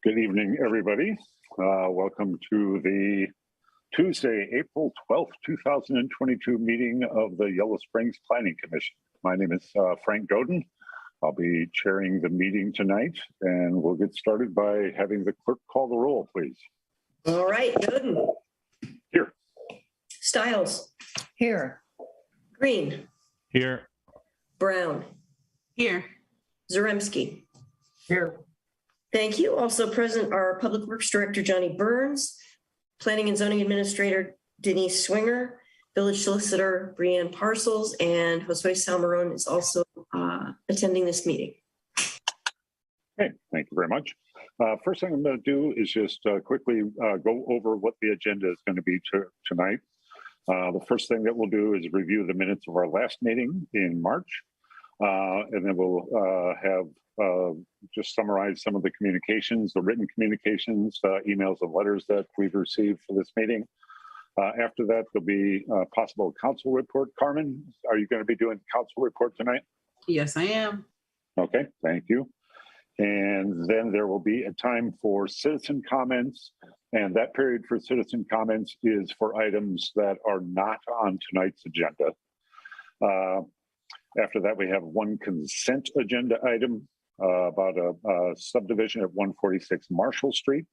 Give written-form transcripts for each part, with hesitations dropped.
Good evening, everybody. Welcome to the Tuesday, April 12th, 2022 meeting of the Yellow Springs Planning Commission. My name is Frank Godin. I'll be chairing the meeting tonight, and we'll get started by having the clerk call the roll, please. All right, Godin. Here. Stiles. Here. Greene. Here. Brown. Here. Zaremski. Here. Thank you. Also present are Public Works Director Johnny Burns, Planning and Zoning Administrator Denise Swinger, Village Solicitor Brianne Parcels, and Josue Salmarone is also attending this meeting. Okay, thank you very much. First thing I'm going to do is just quickly go over what the agenda is going to be tonight. The first thing that we'll do is review the minutes of our last meeting in March, and then we'll have just summarize some of the communications, the written communications, emails and letters that we've received for this meeting. After that, there'll be a possible council report. Carmen, are you going to be doing council report tonight? Yes, I am. Okay, thank you. And then there will be a time for citizen comments, and that period for citizen comments is for items that are not on tonight's agenda. After that, we have one consent agenda item about a subdivision at 146 Marshall Street.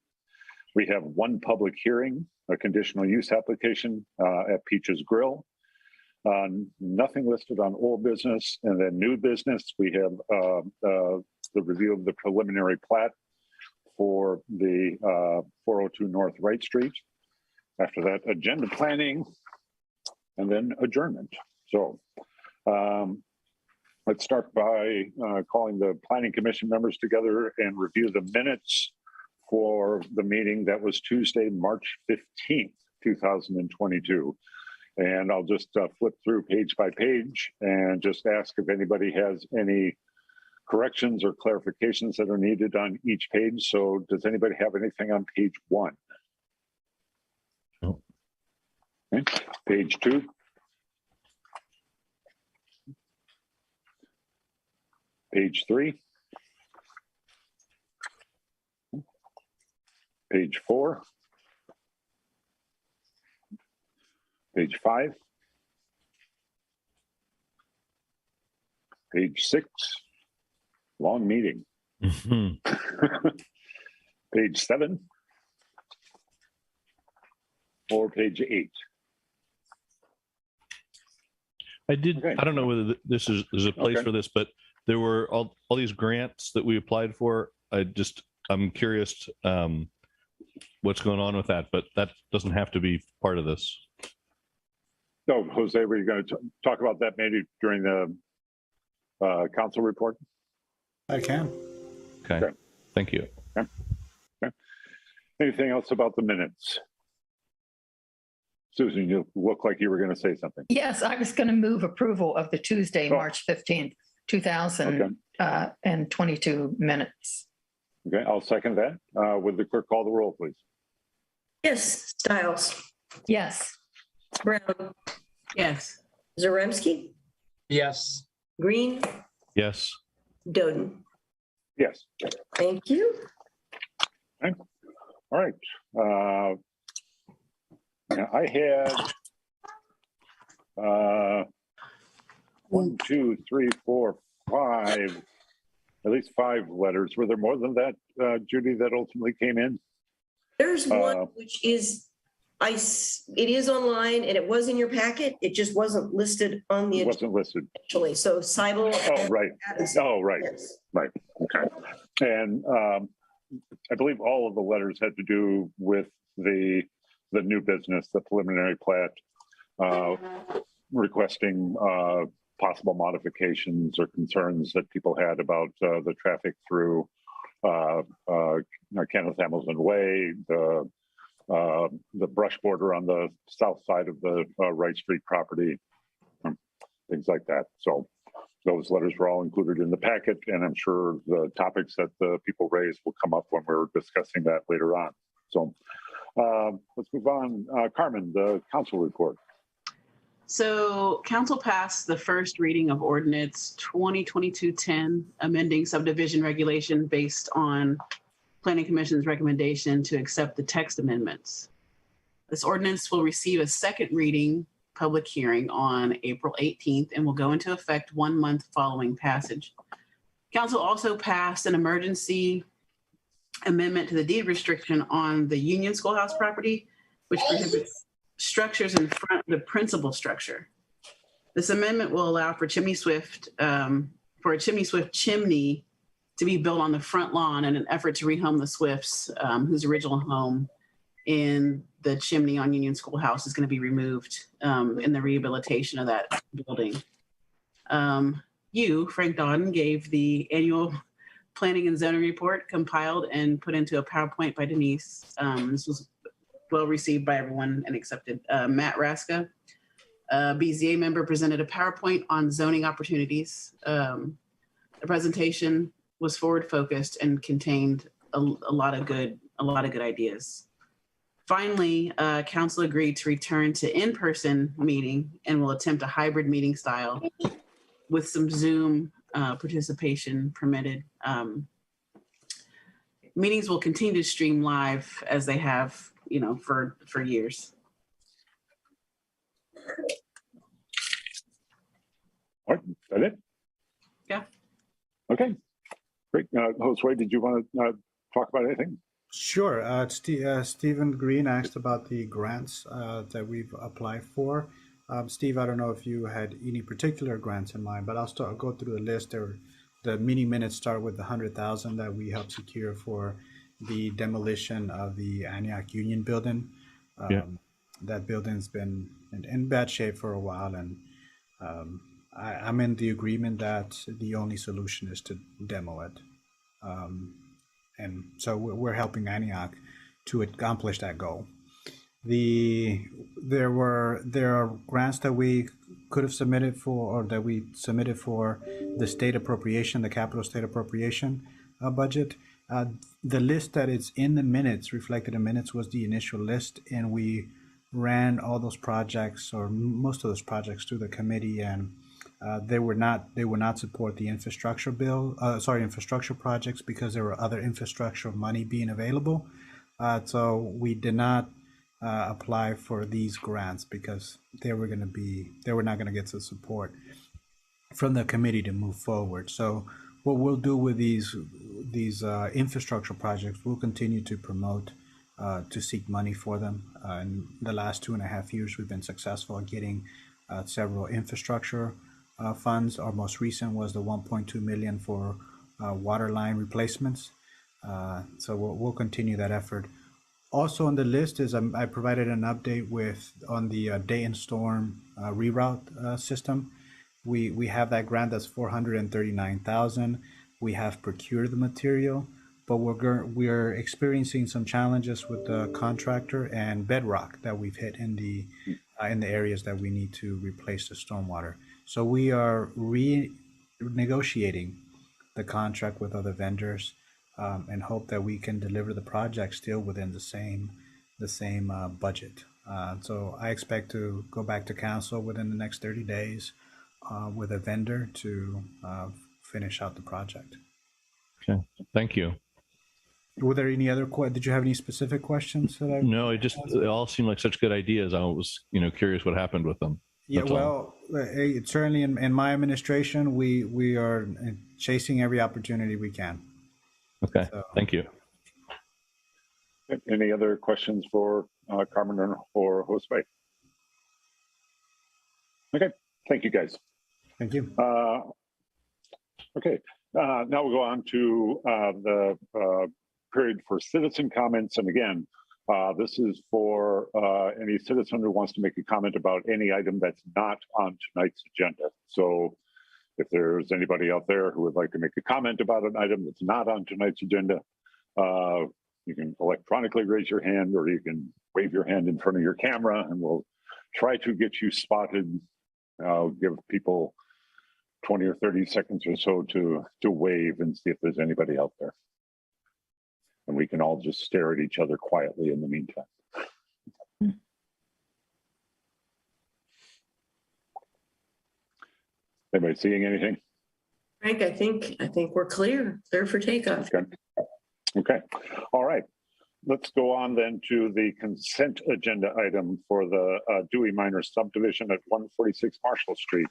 We have one public hearing, a conditional use application at Peach's Grill. Nothing listed on old business, and then new business. We have the review of the preliminary plat for the 402 North Wright Street. After that, agenda planning, and then adjournment. So let's start by calling the Planning Commission members together and review the minutes for the meeting that was Tuesday, March 15th, 2022. And I'll just flip through page by page and just ask if anybody has any corrections or clarifications that are needed on each page. So does anybody have anything on page 1? No. Okay. Page 2. Page 3. Page 4. Page 5. Page 6. Long meeting. Page 7. Or page 8. Okay. I don't know whether this is there's a place Okay. for this, but there were all these grants that we applied for. I'm curious what's going on with that, but that doesn't have to be part of this. So, Jose, were you going to talk about that maybe during the council report? I can. Okay. Thank you. Okay. Anything else about the minutes? Susan, you look like you were going to say something. Yes, I was going to move approval of the Tuesday, Oh. March 15th, 2022 minutes. Okay, I'll second that. Would the clerk call the roll, please? Yes, Stiles. Yes. Brown. Yes. Zaremski. Yes. Greene. Yes. Godin. Yes. Thank you. Okay. All right. I had 1, 2, 3, 4, 5, at least 5 letters. Were there more than that, Judy, that ultimately came in? There's one which is, it is online and it was in your packet. It just wasn't listed on the It agenda wasn't listed. actually. So Seibel. Oh, right. Oh, right. Yes. Right. Okay. And I believe all of the letters had to do with the new business, the preliminary plat, requesting possible modifications or concerns that people had about the traffic through Kenneth Hamilton Way, the brush border on the south side of the Wright Street property, things like that. So those letters were all included in the packet, and I'm sure the topics that the people raised will come up when we're discussing that later on. So let's move on. Carmen, the council report. So council passed the first reading of ordinance 2022-10, amending subdivision regulation based on Planning Commission's recommendation to accept the text amendments. This ordinance will receive a second reading public hearing on April 18th and will go into effect 1 month following passage. Council also passed an emergency amendment to the deed restriction on the Union Schoolhouse property, which prohibits structures in front of the principal structure. This amendment will allow for a chimney swift chimney to be built on the front lawn in an effort to rehome the Swifts, whose original home in the chimney on Union Schoolhouse is going to be removed in the rehabilitation of that building. Frank Dodden, gave the annual planning and zoning report compiled and put into a PowerPoint by Denise. This was well received by everyone and accepted. Matt Raska, BZA member, presented a PowerPoint on zoning opportunities. The presentation was forward focused and contained a lot of good ideas. Finally, council agreed to return to in-person meeting and will attempt a hybrid meeting style with some Zoom participation permitted. Meetings will continue to stream live as they have, for years. All right, is that it? Yeah. Okay, great. Josue, did you want to talk about anything? Sure. Stephen Greene asked about the grants that we've applied for. Steve, I don't know if you had any particular grants in mind, but I'll go through the list. The meeting minutes start with the $100,000 that we helped secure for the demolition of the Antioch Union building. That building's been in bad shape for a while, and I'm in the agreement that the only solution is to demo it. And so we're helping Antioch to accomplish that goal. There are grants that we could have submitted for, or that we submitted for the state appropriation, the capital state appropriation budget. The list that is in the minutes, reflected in minutes, was the initial list, and we ran all those projects, or most of those projects, through the committee, and they would not support the infrastructure projects, because there were other infrastructure money being available. So we did not apply for these grants because they were not going to get the support from the committee to move forward. So what we'll do with these infrastructure projects, we'll continue to promote, to seek money for them. In the last 2.5 years, we've been successful at getting several infrastructure funds. Our most recent was the $1.2 million for water line replacements. So we'll continue that effort. Also on the list is I provided an update on the Dayton Storm reroute system. We have that grant that's $439,000. We have procured the material, but we're experiencing some challenges with the contractor and bedrock that we've hit in the areas that we need to replace the stormwater. So we are renegotiating the contract with other vendors, and hope that we can deliver the project still within the same budget. So I expect to go back to council within the next 30 days with a vendor to finish out the project. Okay, thank you. Were there any other did you have any specific questions that I? No, it all seemed like such good ideas. I was, curious what happened with them. Yeah, well, certainly in my administration, we are chasing every opportunity we can. Okay, So, thank you. Any other questions for Carmen or Josue? Okay, thank you guys. thank you. Okay, now we'll go on to the period for citizen comments. And again, this is for any citizen who wants to make a comment about any item that's not on tonight's agenda. So if there's anybody out there who would like to make a comment about an item that's not on tonight's agenda, you can electronically raise your hand, or you can wave your hand in front of your camera, and we'll try to get you spotted. I'll give people 20 or 30 seconds or so to wave and see if there's anybody out there. And we can all just stare at each other quietly in the meantime. Anybody seeing anything? Frank, I think we're clear for takeoff. Okay. Okay, all right. Let's go on then to the consent agenda item for the Dewey minor subdivision at 146 Marshall Street.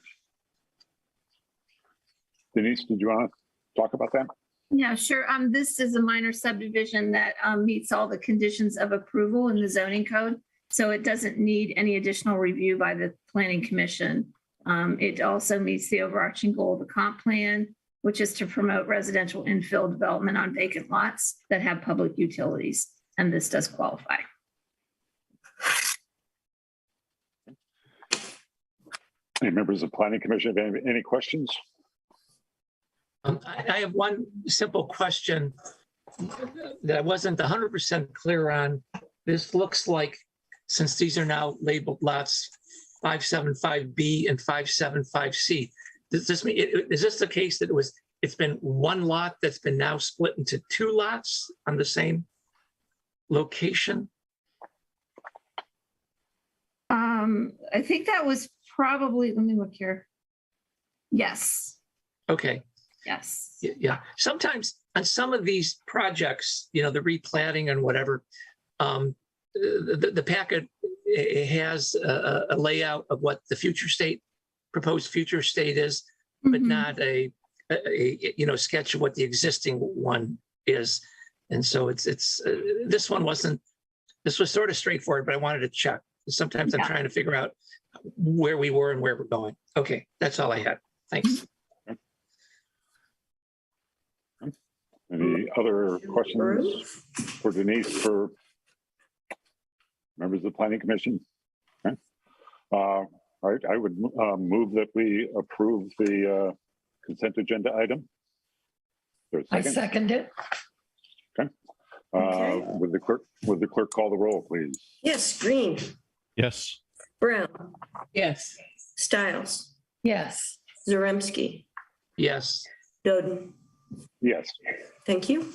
Denise, did you want to talk about that? Yeah, sure. This is a minor subdivision that meets all the conditions of approval in the zoning code. So it doesn't need any additional review by the planning commission. It also meets the overarching goal of the comp plan, which is to promote residential infill development on vacant lots that have public utilities. And this does qualify. Any members of the planning commission have any questions? I have one simple question that I wasn't 100% clear on. This looks like, since these are now labeled lots 575B and 575C, does this mean, is this the case that it's been one lot that's been now split into two lots on the same location? I think that was probably, let me look here. Yes, Okay. yes. Yeah. Sometimes on some of these projects, the replatting and whatever, the packet has a layout of what the proposed future state is, but Mhm. not a sketch of what the existing one is. And so this was sort of straightforward, but I wanted to check. Sometimes I'm Yeah. trying to figure out where we were and where we're going. Okay, that's all I had. Thanks. Any other questions for Denise, for members of the planning commission? Okay. All right, I would move that we approve the consent agenda item. There's a I second it. Okay. Would the clerk call the roll, please? Yes, Greene, Yes. Brown, Yes. Stiles, Yes. Zaremski, Yes. Doden. Yes. Thank you.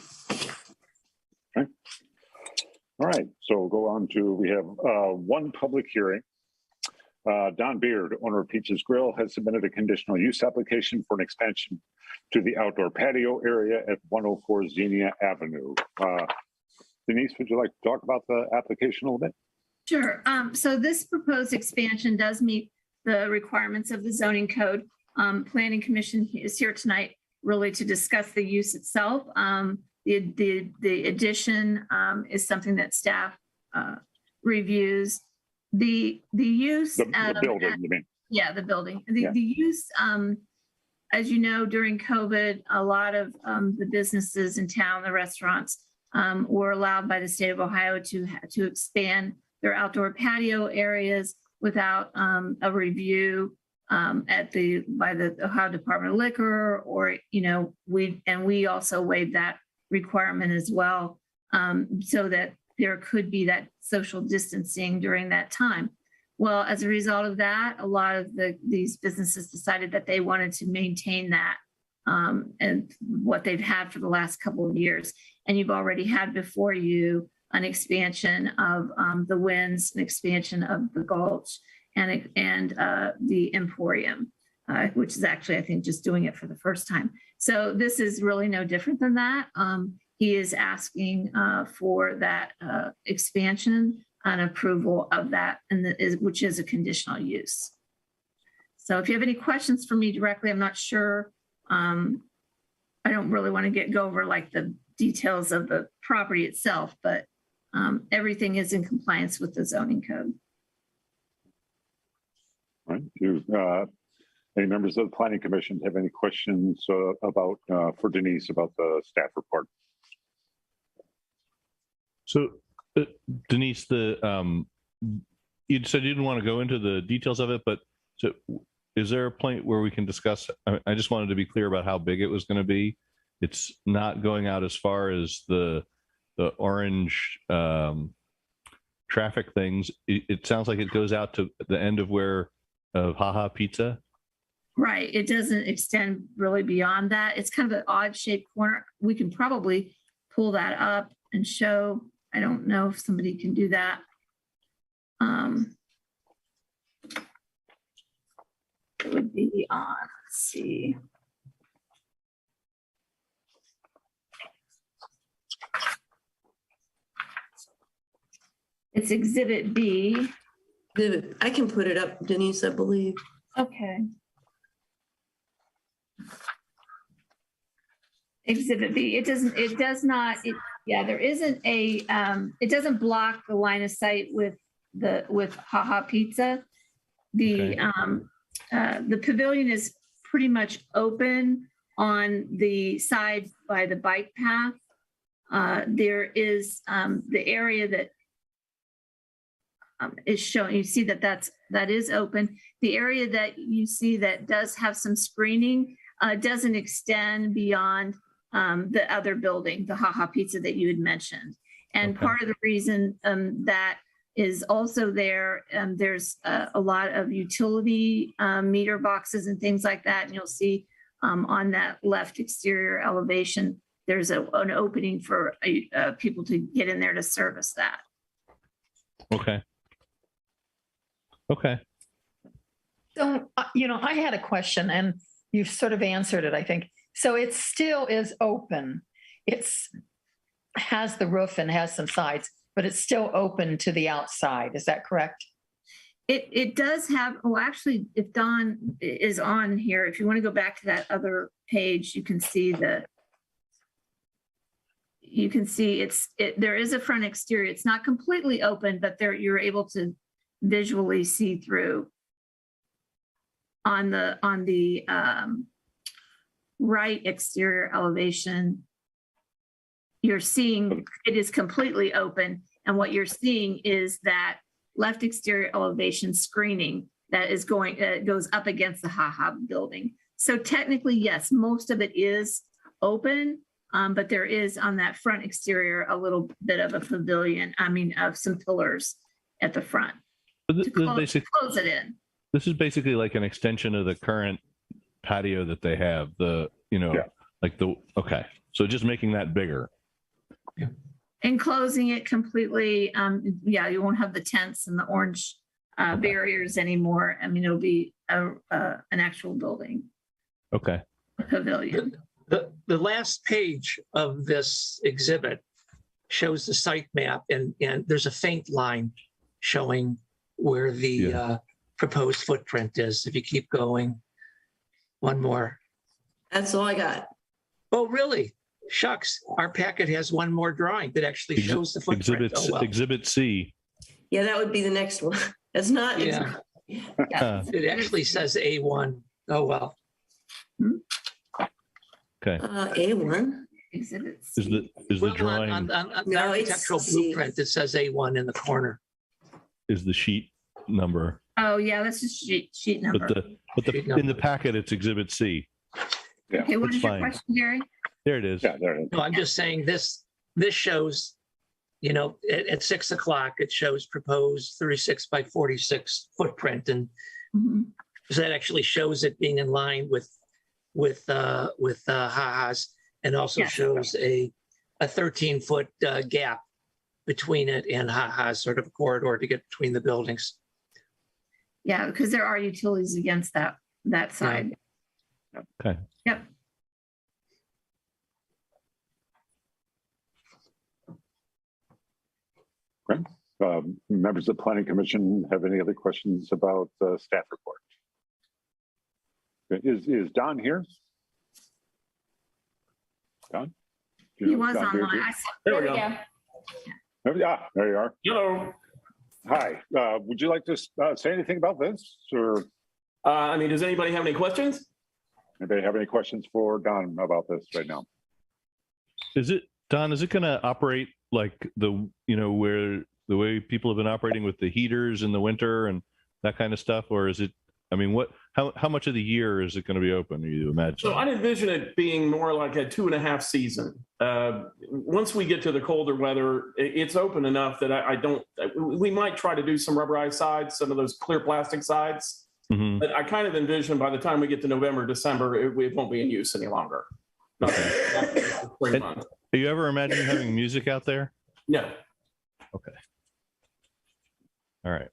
All right, so we'll go on to, we have one public hearing. Don Beard, owner of Pizza's Grill, has submitted a conditional use application for an expansion to the outdoor patio area at 104 Xenia Avenue. Denise, would you like to talk about the application a little bit? Sure. So this proposed expansion does meet the requirements of the zoning code. Planning Commission is here tonight really to discuss the use itself. The addition is something that staff reviews. The use. The building, you mean? Yeah, the building. Yeah. The use, as you know, during COVID, a lot of the businesses in town, the restaurants, were allowed by the state of Ohio to expand their outdoor patio areas without a review by the Ohio Department of Liquor, or we also waived that requirement as well, so that there could be that social distancing during that time. Well, as a result of that, a lot of these businesses decided that they wanted to maintain that and what they've had for the last couple of years. And you've already had before you an expansion of the Winds, an expansion of the Gulch, and the Emporium, which is actually, I think, just doing it for the first time. So this is really no different than that. He is asking for that expansion and approval of that, which is a conditional use. So if you have any questions for me directly, I'm not sure. I don't really want to go over like the details of the property itself, but everything is in compliance with the zoning code. All right. Do any members of the planning commission have any questions about for Denise about the staff report? So, Denise, you said you didn't want to go into the details of it, but so is there a point where we can discuss? I just wanted to be clear about how big it was going to be. It's not going out as far as the orange traffic things. It sounds like it goes out to the end of Haha Pizza. Right. It doesn't extend really beyond that. It's kind of an odd shaped corner. We can probably pull that up and show. I don't know if somebody can do that. It would be on, let's see. It's Exhibit B. I can put it up, Denise, I believe. Okay. Exhibit B, yeah, there isn't a, it doesn't block the line of sight with Haha Pizza. The pavilion is pretty much open on the side by the bike path. There is the area that is shown, you see that is open. The area that you see that does have some screening doesn't extend beyond the other building, the Haha Pizza that you had mentioned. And Okay. part of the reason that is also there, there's a lot of utility meter boxes and things like that. And you'll see on that left exterior elevation, there's an opening for people to get in there to service that. Okay. Okay. So, I had a question and you've sort of answered it, I think. So it still is open. Has the roof and has some sides, but it's still open to the outside. Is that correct? It does have, actually, if Don is on here, if you want to go back to that other page, you can see there is a front exterior. It's not completely open, but you're able to visually see through. On the right exterior elevation, you're seeing it is completely open. And what you're seeing is that left exterior elevation screening that goes up against the Haha building. So technically, yes, most of it is open, but there is on that front exterior a little bit of a pavilion, of some pillars at the front to close it in. This is basically like an extension of the current patio that they have, okay. So just making that bigger. And closing it completely, you won't have the tents and the orange barriers anymore. It'll be an actual building. Okay. A pavilion. The last page of this exhibit shows the site map, and there's a faint line showing where the proposed footprint is. If you keep going, one more. That's all I got. Oh, really? Shucks, our packet has one more drawing that actually shows the footprint. Exhibit C. Yeah, that would be the next one. It's not. Yeah. It actually says A1. Oh, well. Okay. A1. Exhibit Is the drawing on the No, it's architectural C. blueprint, it says A1 in the corner. is the sheet number, Oh, yeah, that's just sheet number. but in the packet it's Exhibit C. Okay, what it's is your fine. question, Gary? There it is. Yeah, there it is. No, I'm just saying this shows, at 6 o'clock, it shows proposed 36 by 46 footprint. And Mhm. so that actually shows it being in line with Haha's, and also Yes. shows a 13-foot gap between it and Haha's, sort of a corridor to get between the buildings. Yeah, because there are utilities against that side. Okay. Yep. Members of the Planning Commission have any other questions about the staff report? Is Don here? Don? He was Don here online. too? I saw- There we we go. There you are. Hello. Hi. Would you like to say anything about this, or Does anybody have any questions? anybody have any questions for Don about this right now? Don, is it going to operate like where the way people have been operating with the heaters in the winter and that kind of stuff? Or is it, how much of the year is it going to be open, do you imagine? So I'd envision it being more like a 2.5 season. Once we get to the colder weather, it's open enough that we might try to do some rubberized sides, some of those clear plastic sides. Mhm. But I kind of envision by the time we get to November, December, it won't be in use any longer. Spring month. Are you ever imagining having music out there? No. Okay. All right.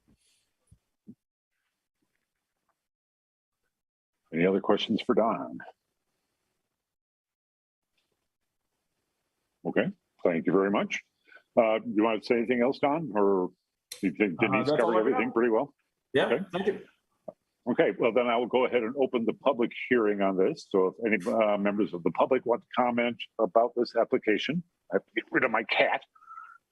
Any other questions for Don? Okay, thank you very much. You want to say anything else, Don, or You think Denise That's all covered I got. everything pretty well? Yeah, Okay. thank you. Okay, well, then I will go ahead and open the public hearing on this. So if any members of the public want to comment about this application, I have to get rid of my cat.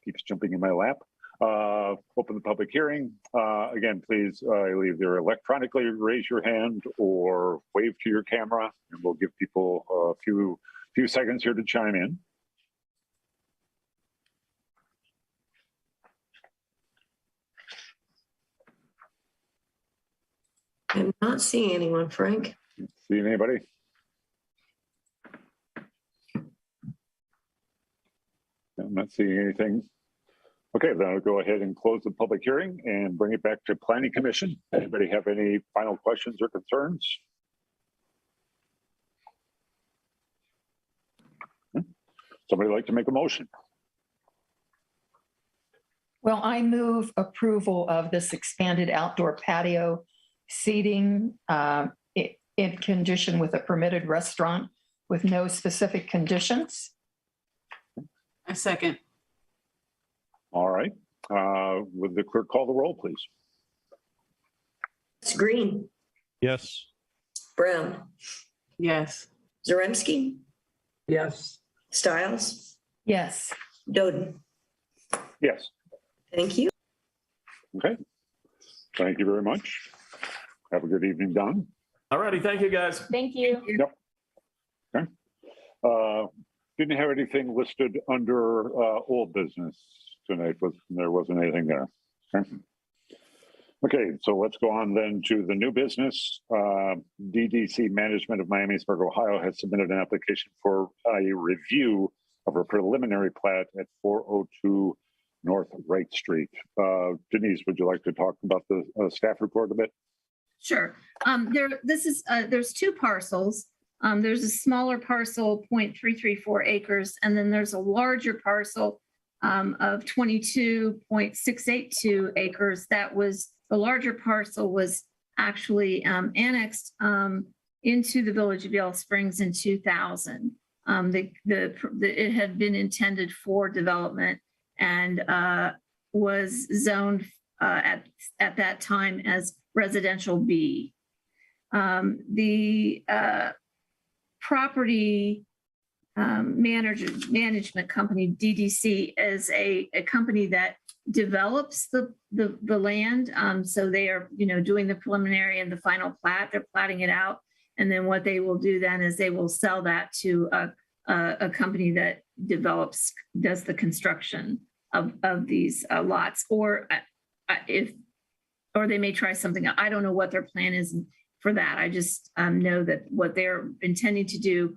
Keeps jumping in my lap. Open the public hearing. Again, please either electronically raise your hand or wave to your camera, and we'll give people a few seconds here to chime in. I'm not seeing anyone, Frank. See anybody? I'm not seeing anything. Okay, then I'll go ahead and close the public hearing and bring it back to Planning Commission. Anybody have any final questions or concerns? Somebody like to make a motion? Well, I move approval of this expanded outdoor patio seating in condition with a permitted restaurant with no specific conditions. I second. All right. Would the clerk call the roll, please? It's Greene, Yes. Brown, Yes. Zaremski, Yes. Stiles, Yes. Doden. Yes. Thank you. Okay. Thank you very much. Have a good evening, Don. All righty, thank you, guys. Thank you. Didn't have anything listed under old business tonight. There wasn't anything there. Okay, so let's go on then to the new business. DDC Management of Miamisburg, Ohio has submitted an application for a review of a preliminary plat at 402 North Wright Street. Denise, would you like to talk about the staff report a bit? Sure. There's two parcels. There's a smaller parcel, 0.334 acres, and then there's a larger parcel of 22.682 acres. The larger parcel was actually annexed into the village of Yellow Springs in 2000. It had been intended for development and was zoned at that time as residential B. The property management company, DDC, is a company that develops the land. So they are, doing the preliminary and the final plat. They're platting it out. And then what they will do then is they will sell that to a company that does the construction of these lots, or they may try something. I don't know what their plan is for that. I just know that what they're intending to do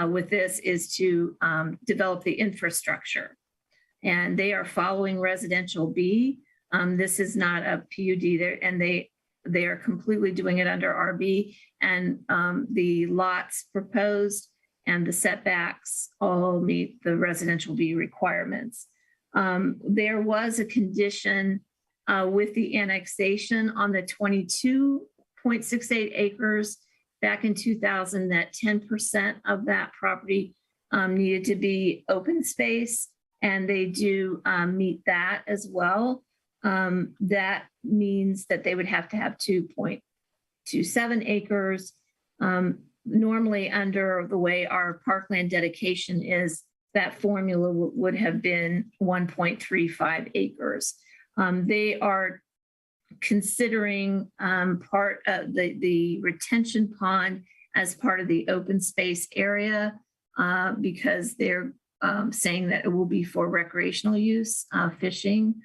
with this is to develop the infrastructure. And they are following residential B. This is not a PUD there, and they are completely doing it under RB. And the lots proposed and the setbacks all meet the residential B requirements. There was a condition with the annexation on the 22.68 acres back in 2000 that 10% of that property needed to be open space, and they do meet that as well. That means that they would have to have 2.27 acres. Normally, under the way our parkland dedication is, that formula would have been 1.35 acres. They are considering part of the retention pond as part of the open space area because they're saying that it will be for recreational use, fishing,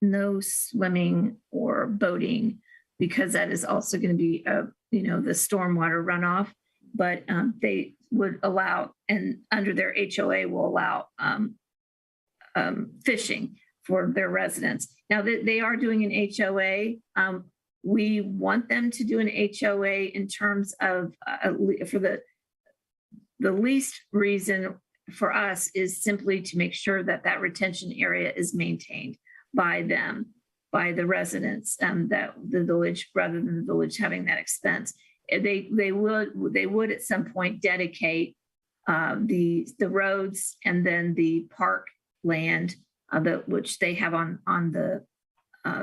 no swimming or boating, because that is also going to be the stormwater runoff. But they would allow, and under their HOA will allow fishing for their residents. Now they are doing an HOA. We want them to do an HOA in terms of for the least reason for us is simply to make sure that that retention area is maintained by them, by the residents, that the village, rather than the village having that expense. They would at some point dedicate the roads and then the park land which they have on the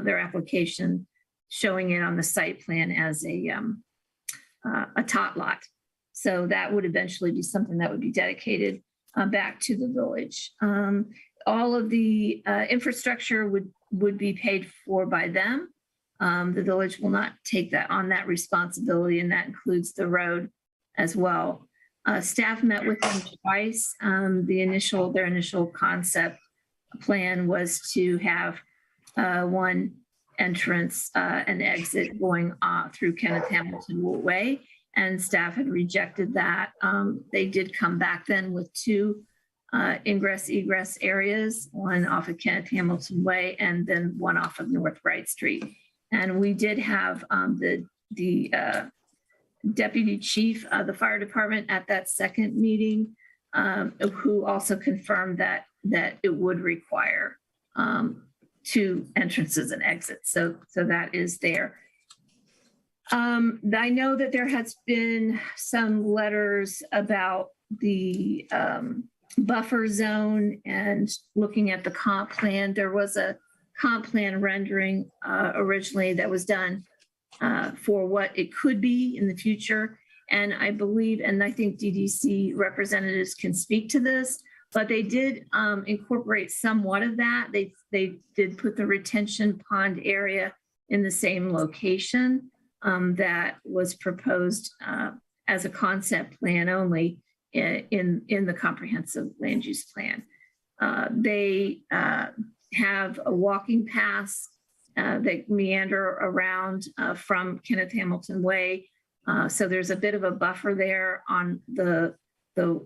their application, showing it on the site plan as a tot lot. So that would eventually be something that would be dedicated back to the village. All of the infrastructure would be paid for by them. The village will not take that responsibility, and that includes the road as well. Staff met with them twice. Their initial concept plan was to have one entrance and exit going through Kenneth Hamilton Way, and staff had rejected that. They did come back then with two ingress egress areas, one off of Kenneth Hamilton Way and then one off of North Wright Street. And we did have the deputy chief of the fire department at that second meeting, who also confirmed that it would require two entrances and exits. So that is there. I know that there has been some letters about the buffer zone and looking at the comp plan. There was a comp plan rendering originally that was done for what it could be in the future. And I believe, and I think DDC representatives can speak to this, but they did incorporate somewhat of that. They did put the retention pond area in the same location that was proposed as a concept plan only in the comprehensive land use plan. They have a walking path that meander around from Kenneth Hamilton Way. So there's a bit of a buffer there on the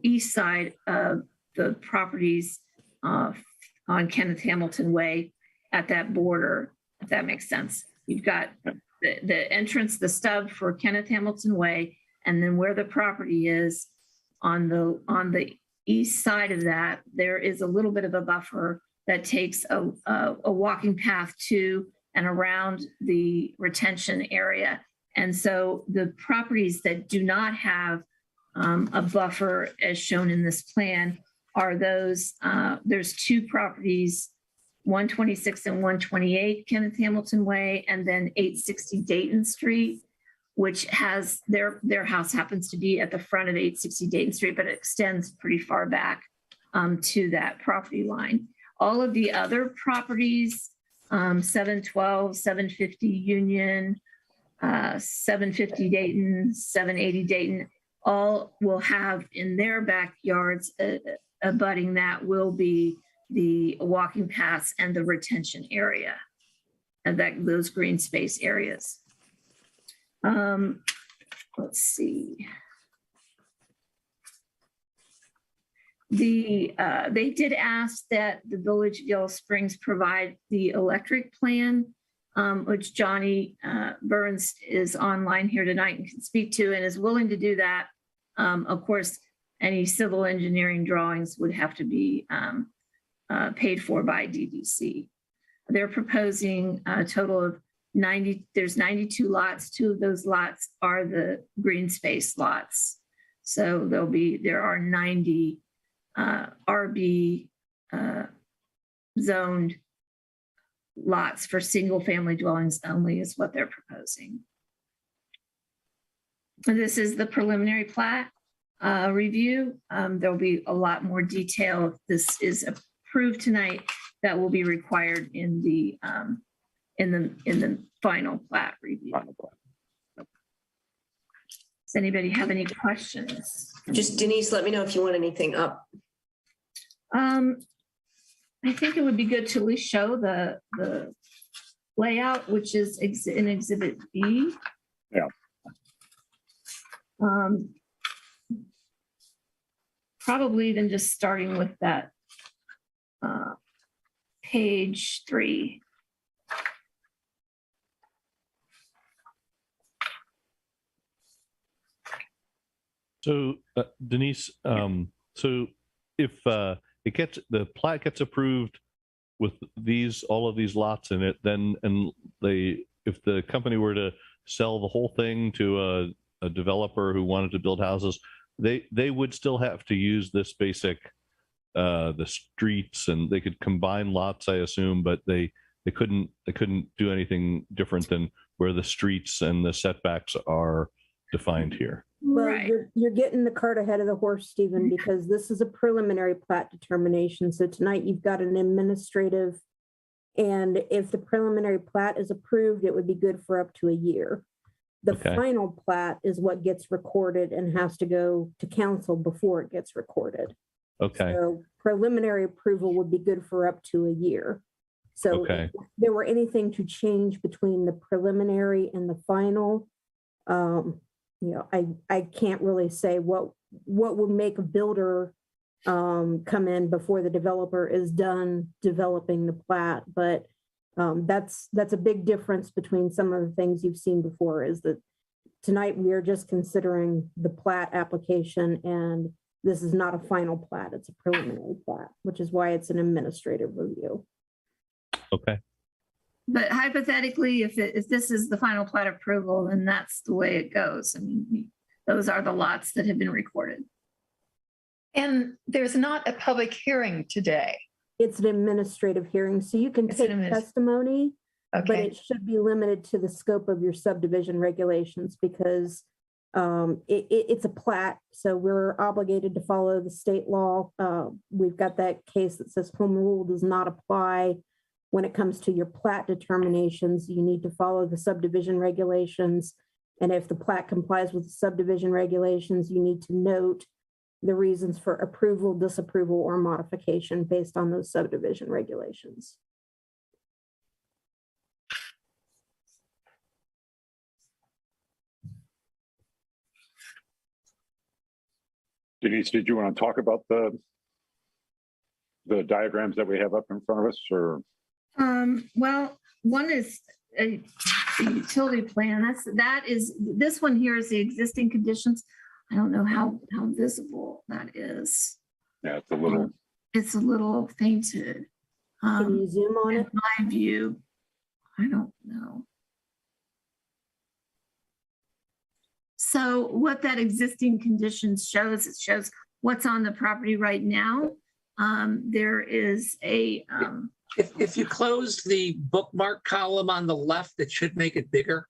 east side of the properties on Kenneth Hamilton Way at that border, if that makes sense. You've got the entrance, the stub for Kenneth Hamilton Way, and then where the property is on the east side of that, there is a little bit of a buffer that takes a walking path to and around the retention area. And so the properties that do not have a buffer as shown in this plan are those, there's two properties, 126 and 128 Kenneth Hamilton Way, and then 860 Dayton Street, which has their house happens to be at the front of 860 Dayton Street, but it extends pretty far back to that property line. All of the other properties, 712, 750 Union, 750 Dayton, 780 Dayton, all will have in their backyards abutting that will be the walking paths and the retention area and those green space areas. Let's see. They did ask that the Village of Yellow Springs provide the electric plan, which Johnny Burns is online here tonight and can speak to and is willing to do that. Of course, any civil engineering drawings would have to be paid for by DDC. They're proposing a total of 90, there's 92 lots. Two of those lots are the green space lots. So there are 90 RB zoned lots for single family dwellings only is what they're proposing. And this is the preliminary plat review. There'll be a lot more detail if this is approved tonight that will be required in the final plat review. Does anybody have any questions? Just Denise, let me know if you want anything up. I think it would be good to at least show the layout, which is in Exhibit B. Yeah. Probably even just starting with that page 3. So Denise, so if the plat gets approved with all of these lots in it, then if the company were to sell the whole thing to a developer who wanted to build houses, they would still have to use this basic the streets, and they could combine lots, I assume, but they couldn't do anything different than where the streets and the setbacks are defined here. Well, Right. you're getting the cart ahead of the horse, Stephen, because this is a preliminary plat determination. So tonight you've got an administrative, and if the preliminary plat is approved, it would be good for up to a year. The Okay. final plat is what gets recorded and has to go to council before it gets recorded. Okay. So preliminary approval would be good for up to a year. So Okay. if there were anything to change between the preliminary and the final, I can't really say what would make a builder come in before the developer is done developing the plat. But that's a big difference between some of the things you've seen before, is that tonight we are just considering the plat application, and this is not a final plat, it's a preliminary plat, which is why it's an administrative review. Okay. But hypothetically, if this is the final plat approval, then that's the way it goes. I mean, those are the lots that have been recorded. And there's not a public hearing today. It's an administrative hearing, so you can It's an take adminis- testimony, but Okay, it should be limited to the scope of your subdivision regulations, because it's a plat, so we're obligated to follow the state law. We've got that case that says home rule does not apply when it comes to your plat determinations. You need to follow the subdivision regulations. And if the plat complies with the subdivision regulations, you need to note the reasons for approval, disapproval, or modification based on those subdivision regulations. Denise, did you want to talk about the diagrams that we have up in front of us, or? Well, one is a utility plan. This one here is the existing conditions. I don't know how visible that is. Yeah, it's a little, It's a little fainted. Can you zoom on it? In my view, I don't know. So what that existing conditions shows, it shows what's on the property right now. There is a, If you close the bookmark column on the left, it should make it bigger.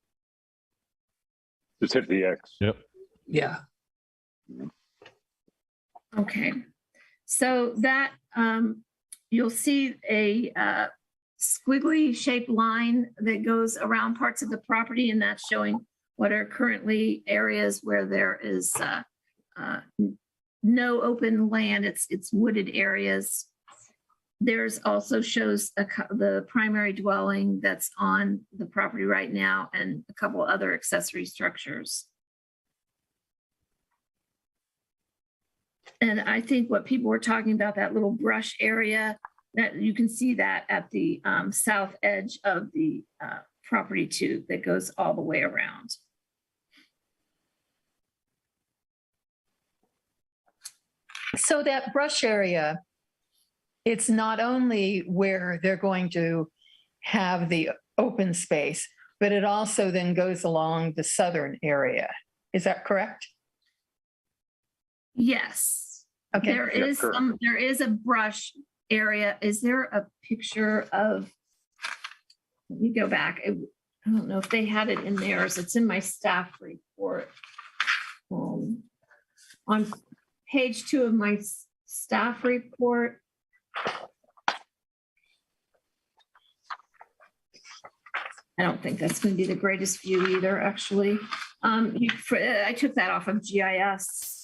just hit the X. Yep. Yeah. okay. So that, you'll see a squiggly shaped line that goes around parts of the property, and that's showing what are currently areas where there is no open land. It's wooded areas. There's also shows the primary dwelling that's on the property right now, and a couple other accessory structures. And I think what people were talking about, that little brush area, that you can see that at the south edge of the property too, that goes all the way around. so that brush area, it's not only where they're going to have the open space, but it also then goes along the southern area. Is that correct? Yes. Okay. There Yeah, is correct. there is a brush area. Is there a picture of, let me go back. I don't know if they had it in theirs. It's in my staff report. On page 2 of my staff report. I don't think that's going to be the greatest view either, actually. I took that off of GIS.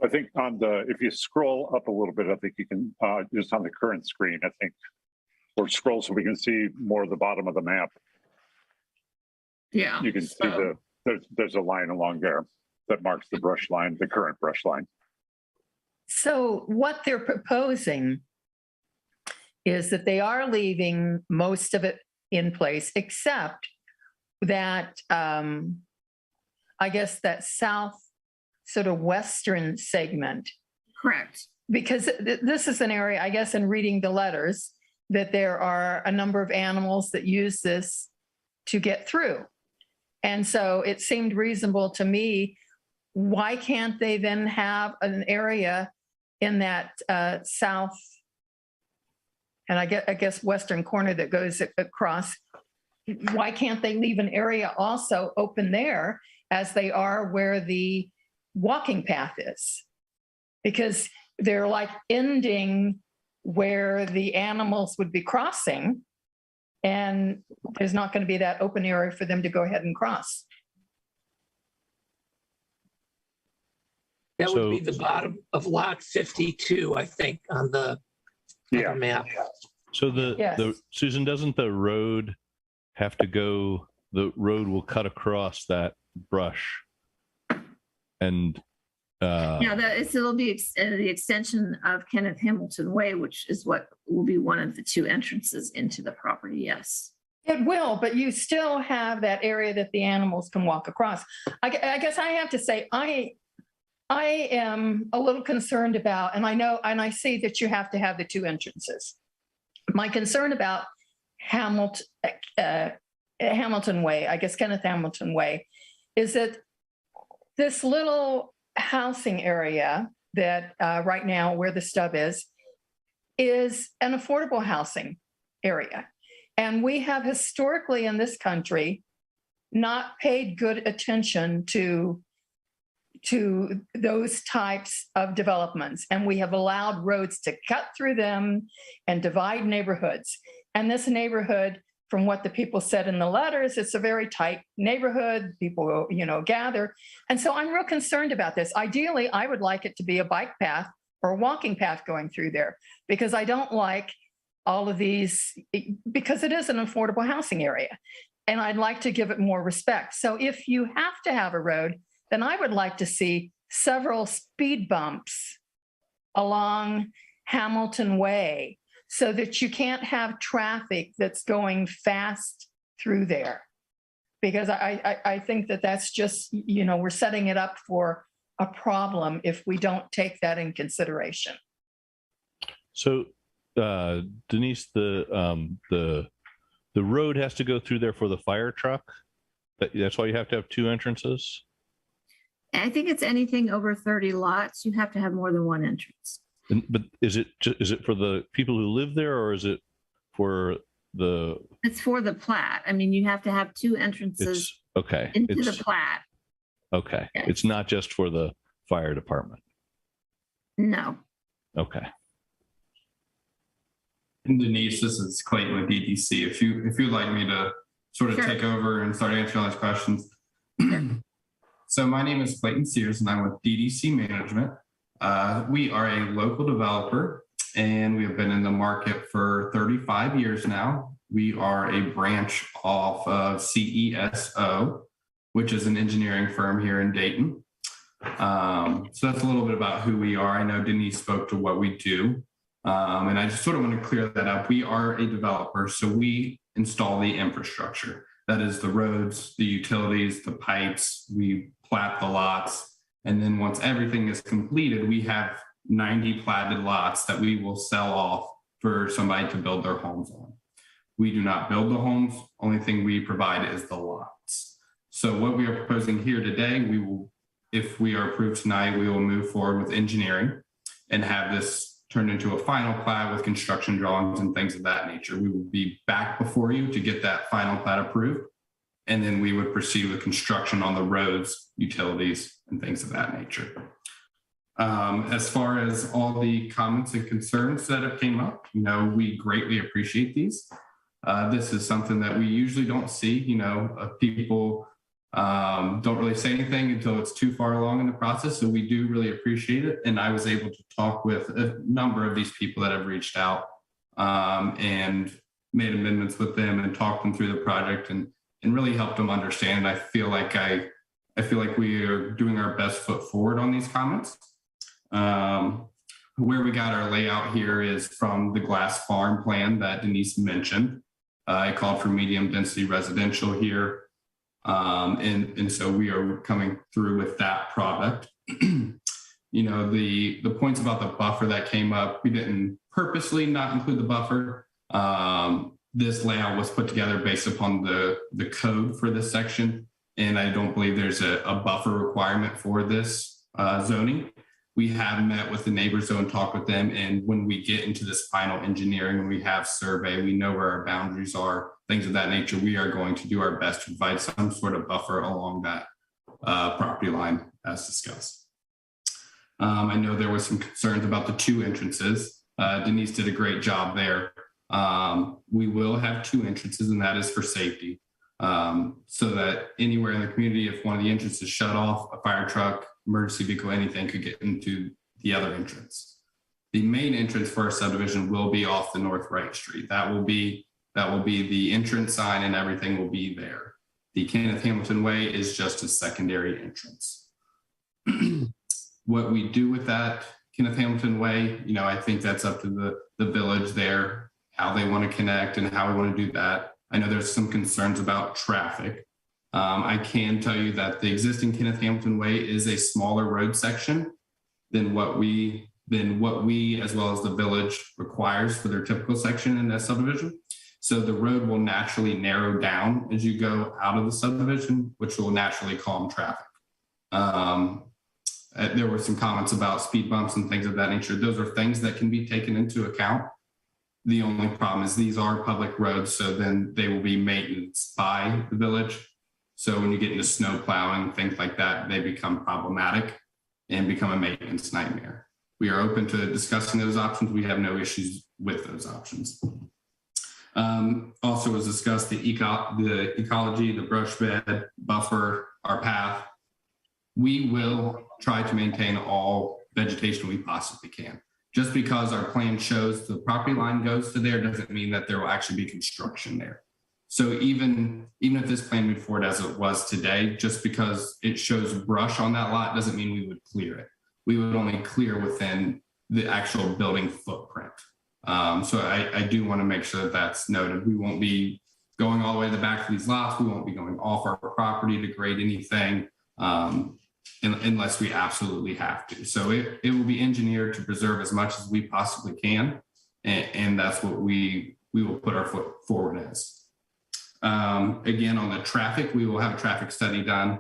I think if you scroll up a little bit, I think you can, just on the current screen, I think, or scroll so we can see more of the bottom of the map. Yeah. You can see so- there's a line along there that marks the brush line, the current brush line. So what they're proposing is that they are leaving most of it in place, except that, I guess that south sort of western segment, Correct. because this is an area, I guess, in reading the letters, that there are a number of animals that use this to get through. And so it seemed reasonable to me why can't they then have an area in that south, and I guess western corner that goes across? Why can't they leave an area also open there as they are where the walking path is? Because they're like ending where the animals would be crossing, and there's not going to be that open area for them to go ahead and cross. That would be the bottom of lot 52, I think, on the Yeah. map. So Yes. Susan, doesn't the road have to go, the road will cut across that brush? And Yeah, it'll be the extension of Kenneth Hamilton Way, which is what will be one of the two entrances into the property, yes. It will, but you still have that area that the animals can walk across. I guess I have to say, I am a little concerned about, and I know, and I see that you have to have the two entrances. My concern about Hamilton Way, I guess Kenneth Hamilton Way, is that this little housing area that right now where the stub is an affordable housing area. And we have historically in this country not paid good attention to those types of developments. And we have allowed roads to cut through them and divide neighborhoods. And this neighborhood, from what the people said in the letters, it's a very tight neighborhood. People, gather. And so I'm real concerned about this. Ideally, I would like it to be a bike path or a walking path going through there, because I don't like all of these, because it is an affordable housing area. And I'd like to give it more respect. So if you have to have a road, then I would like to see several speed bumps along Hamilton Way so that you can't have traffic that's going fast through there. Because I think that that's just, we're setting it up for a problem if we don't take that in consideration. so, Denise, the road has to go through there for the fire truck. That's why you have to have two entrances. I think it's anything over 30 lots, you have to have more than one entrance. But is it for the people who live there, or is it for the? It's for the plat. I mean, you have to have two entrances Okay. into the plat. Okay. Yes. It's not just for the fire department. No. Okay. And Denise, this is Clayton with DDC. If you'd like me to sort of Sure. take over and start answering all these questions. So my name is Clayton Sears and I'm with DDC Management. We are a local developer and we have been in the market for 35 years now. We are a branch off of CESO, which is an engineering firm here in Dayton. So that's a little bit about who we are. I know Denise spoke to what we do. And I just sort of want to clear that up. We are a developer, so we install the infrastructure. That is the roads, the utilities, the pipes, we plat the lots. And then once everything is completed, we have 90 platted lots that we will sell off for somebody to build their homes on. We do not build the homes. Only thing we provide is the lots. So what we are proposing here today, we will, if we are approved tonight, we will move forward with engineering and have this turned into a final plat with construction drawings and things of that nature. We will be back before you to get that final plat approved. And then we would proceed with construction on the roads, utilities, and things of that nature. As far as all the comments and concerns that have came up, we greatly appreciate these. This is something that we usually don't see, people don't really say anything until it's too far along in the process. So we do really appreciate it. And I was able to talk with a number of these people that have reached out and made amendments with them and talked them through the project and really helped them understand. I feel like we are doing our best foot forward on these comments. Where we got our layout here is from the glass farm plan that Denise mentioned. I called for medium density residential here. And so we are coming through with that product. The points about the buffer that came up, we didn't purposely not include the buffer. This layout was put together based upon the code for this section. and I don't believe there's a buffer requirement for this zoning. We have met with the neighbors though and talked with them. And when we get into this final engineering, when we have survey, we know where our boundaries are, things of that nature. We are going to do our best to provide some sort of buffer along that property line as discussed. I know there was some concerns about the 2 entrances. Denise did a great job there. We will have 2 entrances, and that is for safety. So that anywhere in the community, if one of the entrances shut off, a fire truck, emergency vehicle, anything could get into the other entrance. The main entrance for our subdivision will be off the North Wright Street. That will be the entrance sign, and everything will be there. The Kenneth Hamilton Way is just a secondary entrance. What we do with that Kenneth Hamilton Way, I think that's up to the village there, how they want to connect and how we want to do that. I know there's some concerns about traffic. I can tell you that the existing Kenneth Hamilton Way is a smaller road section than what we as well as the village requires for their typical section in that subdivision. So the road will naturally narrow down as you go out of the subdivision, which will naturally calm traffic. There were some comments about speed bumps and things of that nature. Those are things that can be taken into account. The only problem is these are public roads, so then they will be maintenance by the village. So when you get into snow plowing, things like that, they become problematic and become a maintenance nightmare. We are open to discussing those options. We have no issues with those options. Also was discussed the ecology, the brush bed, buffer, our path. We will try to maintain all vegetation we possibly can. Just because our plan shows the property line goes to there doesn't mean that there will actually be construction there. So even if this plan moved forward as it was today, just because it shows brush on that lot doesn't mean we would clear it. We would only clear within the actual building footprint. So I do want to make sure that that's noted. We won't be going all the way to the back of these lots. We won't be going off our property to grade anything unless we absolutely have to. So it will be engineered to preserve as much as we possibly can. And that's what we will put our foot forward as. Again, on the traffic, we will have a traffic study done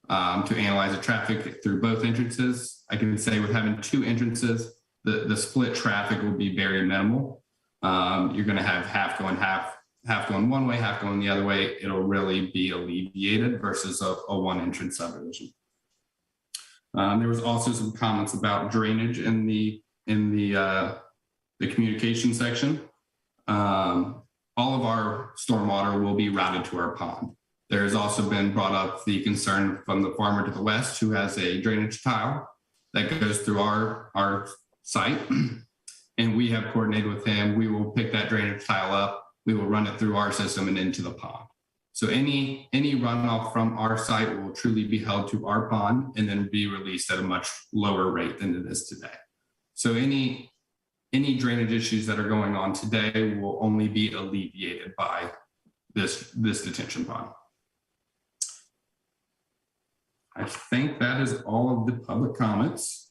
to analyze the traffic through both entrances. I can say with having 2 entrances, the split traffic will be very minimal. You're going to have half going one way, half going the other way. It'll really be alleviated versus a 1 entrance subdivision. There was also some comments about drainage in the communication section. All of our stormwater will be routed to our pond. There has also been brought up the concern from the farmer to the west who has a drainage tile that goes through our site. And we have coordinated with him. We will pick that drainage tile up. We will run it through our system and into the pond. So any runoff from our site will truly be held to our pond and then be released at a much lower rate than it is today. So any drainage issues that are going on today will only be alleviated by this detention pond. I think that is all of the public comments.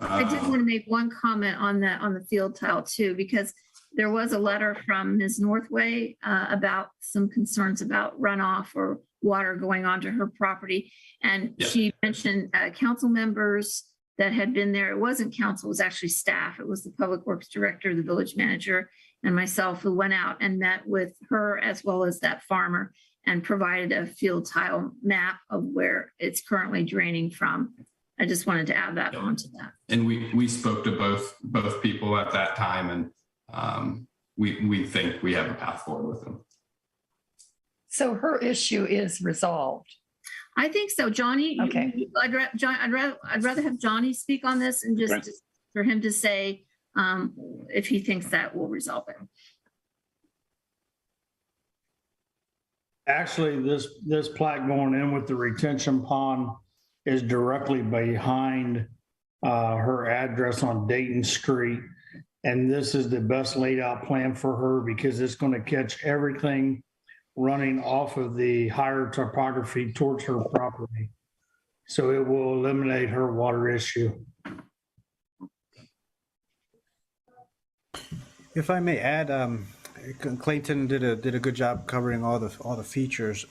I did want to make one comment on the field tile too, because there was a letter from Ms. Northway about some concerns about runoff or water going onto her property. And she mentioned council members that had been there. It wasn't council, it was actually staff. It was the public works director, the village manager, and myself who went out and met with her as well as that farmer and provided a field tile map of where it's currently draining from. I just wanted to add that onto that. And we spoke to both people at that time, and we think we have a path forward with them. So her issue is resolved. I think so, Johnny. Okay. I'd rather have Johnny speak on this and just for him to say if he thinks that will resolve it. Actually, this plat going in with the retention pond is directly behind her address on Dayton Street. And this is the best laid out plan for her because it's going to catch everything running off of the higher topography towards her property. So it will eliminate her water issue. If I may add, Clayton did a good job covering all the features.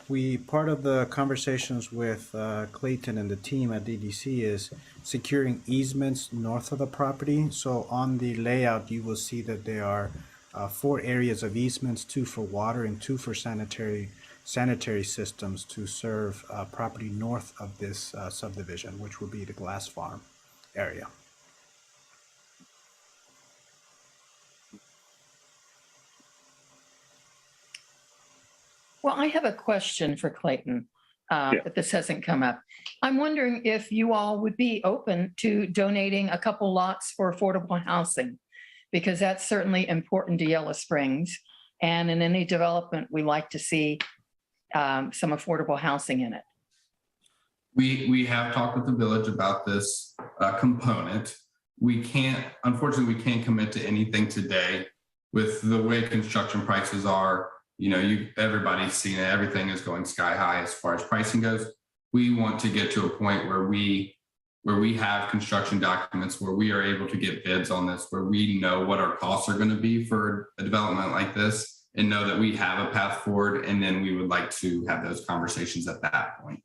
Part of the conversations with Clayton and the team at DDC is securing easements north of the property. So on the layout, you will see that there are 4 areas of easements, 2 for water and 2 for sanitary systems to serve property north of this subdivision, which would be the glass farm area. Well, I have a question for Clayton, Yeah. but this hasn't come up. I'm wondering if you all would be open to donating a couple lots for affordable housing, because that's certainly important to Yellow Springs. And in any development, we like to see some affordable housing in it. We have talked with the village about this component. Unfortunately, we can't commit to anything today with the way construction prices are. You know, everybody's seen it. Everything is going sky high as far as pricing goes. We want to get to a point where we have construction documents, where we are able to get bids on this, where we know what our costs are going to be for a development like this, and know that we have a path forward. And then we would like to have those conversations at that point.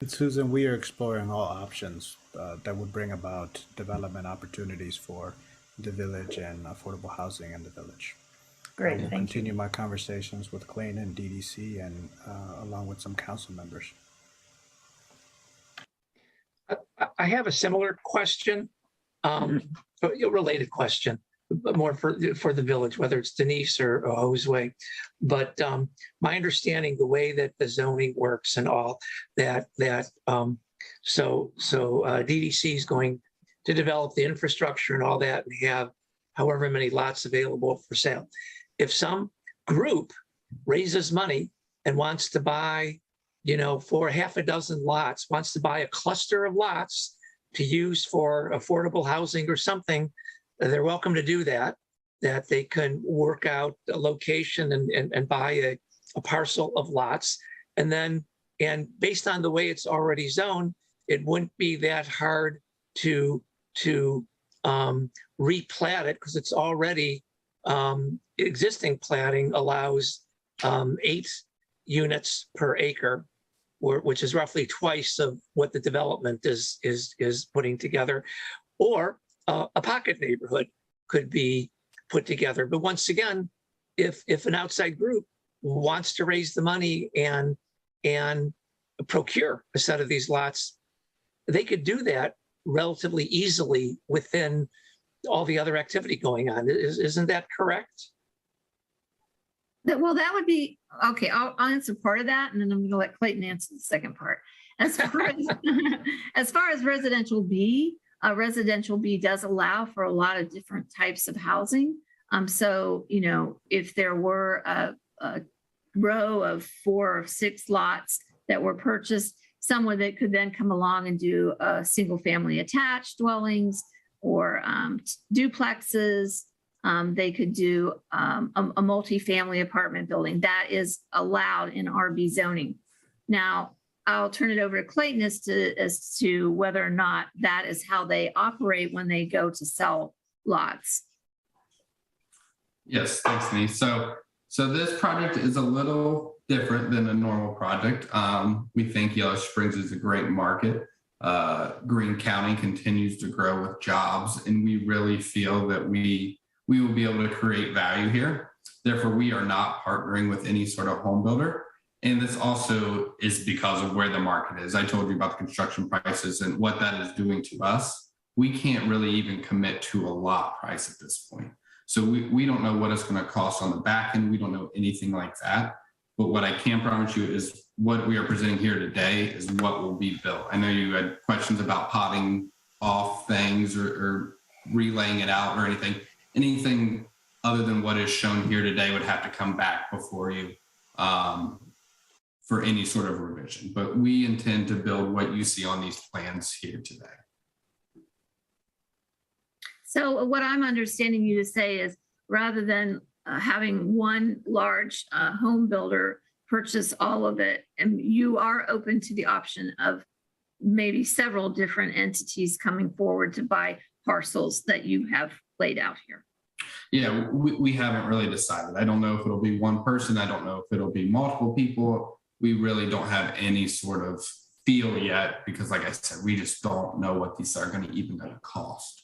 Susan, we are exploring all options that would bring about development opportunities for the village and affordable housing in the village. Great, I will thank continue you. my conversations with Clayton and DDC and along with some council members. I have a similar question, a related question, but more for the village, whether it's Denise or Josue. But my understanding, the way that the zoning works and all that, so DDC is going to develop the infrastructure and all that and have however many lots available for sale. If some group raises money and wants to buy, for half a dozen lots, wants to buy a cluster of lots to use for affordable housing or something, they're welcome to do that they can work out a location and buy a parcel of lots. And based on the way it's already zoned, it wouldn't be that hard to replat it, because it's already existing platting allows 8 units per acre, which is roughly twice of what the development is putting together. Or a pocket neighborhood could be put together. But once again, if an outside group wants to raise the money and procure a set of these lots, they could do that relatively easily within all the other activity going on. Isn't that correct? Well, that would be, okay, I'll answer part of that, and then I'm going to let Clayton answer the second part. As far as residential B does allow for a lot of different types of housing. So, if there were a row of 4 or 6 lots that were purchased, someone that could then come along and do single family attached dwellings or duplexes. They could do a multi-family apartment building that is allowed in RB zoning. Now, I'll turn it over to Clayton as to whether or not that is how they operate when they go to sell lots. Yes, thanks, Denise. So this project is a little different than a normal project. We think Yellow Springs is a great market. Greene County continues to grow with jobs, and we really feel that we will be able to create value here. Therefore, we are not partnering with any sort of home builder. And this also is because of where the market is. I told you about the construction prices and what that is doing to us. We can't really even commit to a lot price at this point. So we don't know what it's going to cost on the back end. We don't know anything like that. But what I can promise you is what we are presenting here today is what will be built. I know you had questions about potting off things or relaying it out or anything. Anything other than what is shown here today would have to come back before you for any sort of revision. But we intend to build what you see on these plans here today. So what I'm understanding you to say is, rather than having one large home builder purchase all of it, and you are open to the option of maybe several different entities coming forward to buy parcels that you have laid out here. Yeah, we haven't really decided. I don't know if it'll be one person. I don't know if it'll be multiple people. We really don't have any sort of feel yet because, like I said, we just don't know what these are going to cost.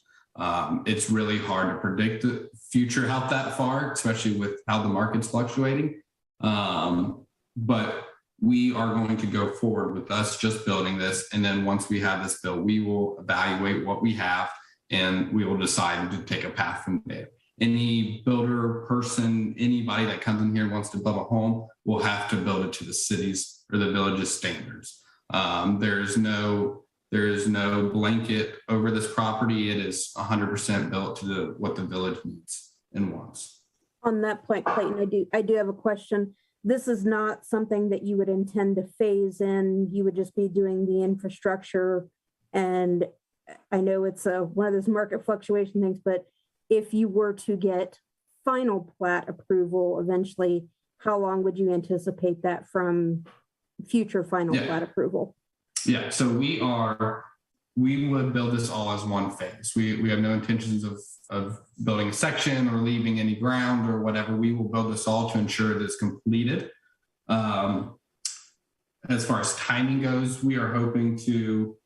It's really hard to predict the future out that far, especially with how the market's fluctuating. But we are going to go forward with us just building this. And then once we have this built, we will evaluate what we have and we will decide to take a path from there. Any builder, person, anybody that comes in here and wants to build a home will have to build it to the city's or the village's standards. There is no blanket over this property. It is 100% built to what the village needs and wants. On that point, Clayton, I do have a question. This is not something that you would intend to phase in. You would just be doing the infrastructure. And I know it's one of those market fluctuation things, but if you were to get final plat approval eventually, how long would you anticipate that from future final plat approval? Yeah, so we would build this all as one phase. We have no intentions of building a section or leaving any ground or whatever. We will build this all to ensure that it's completed. As far as timing goes, we are hoping to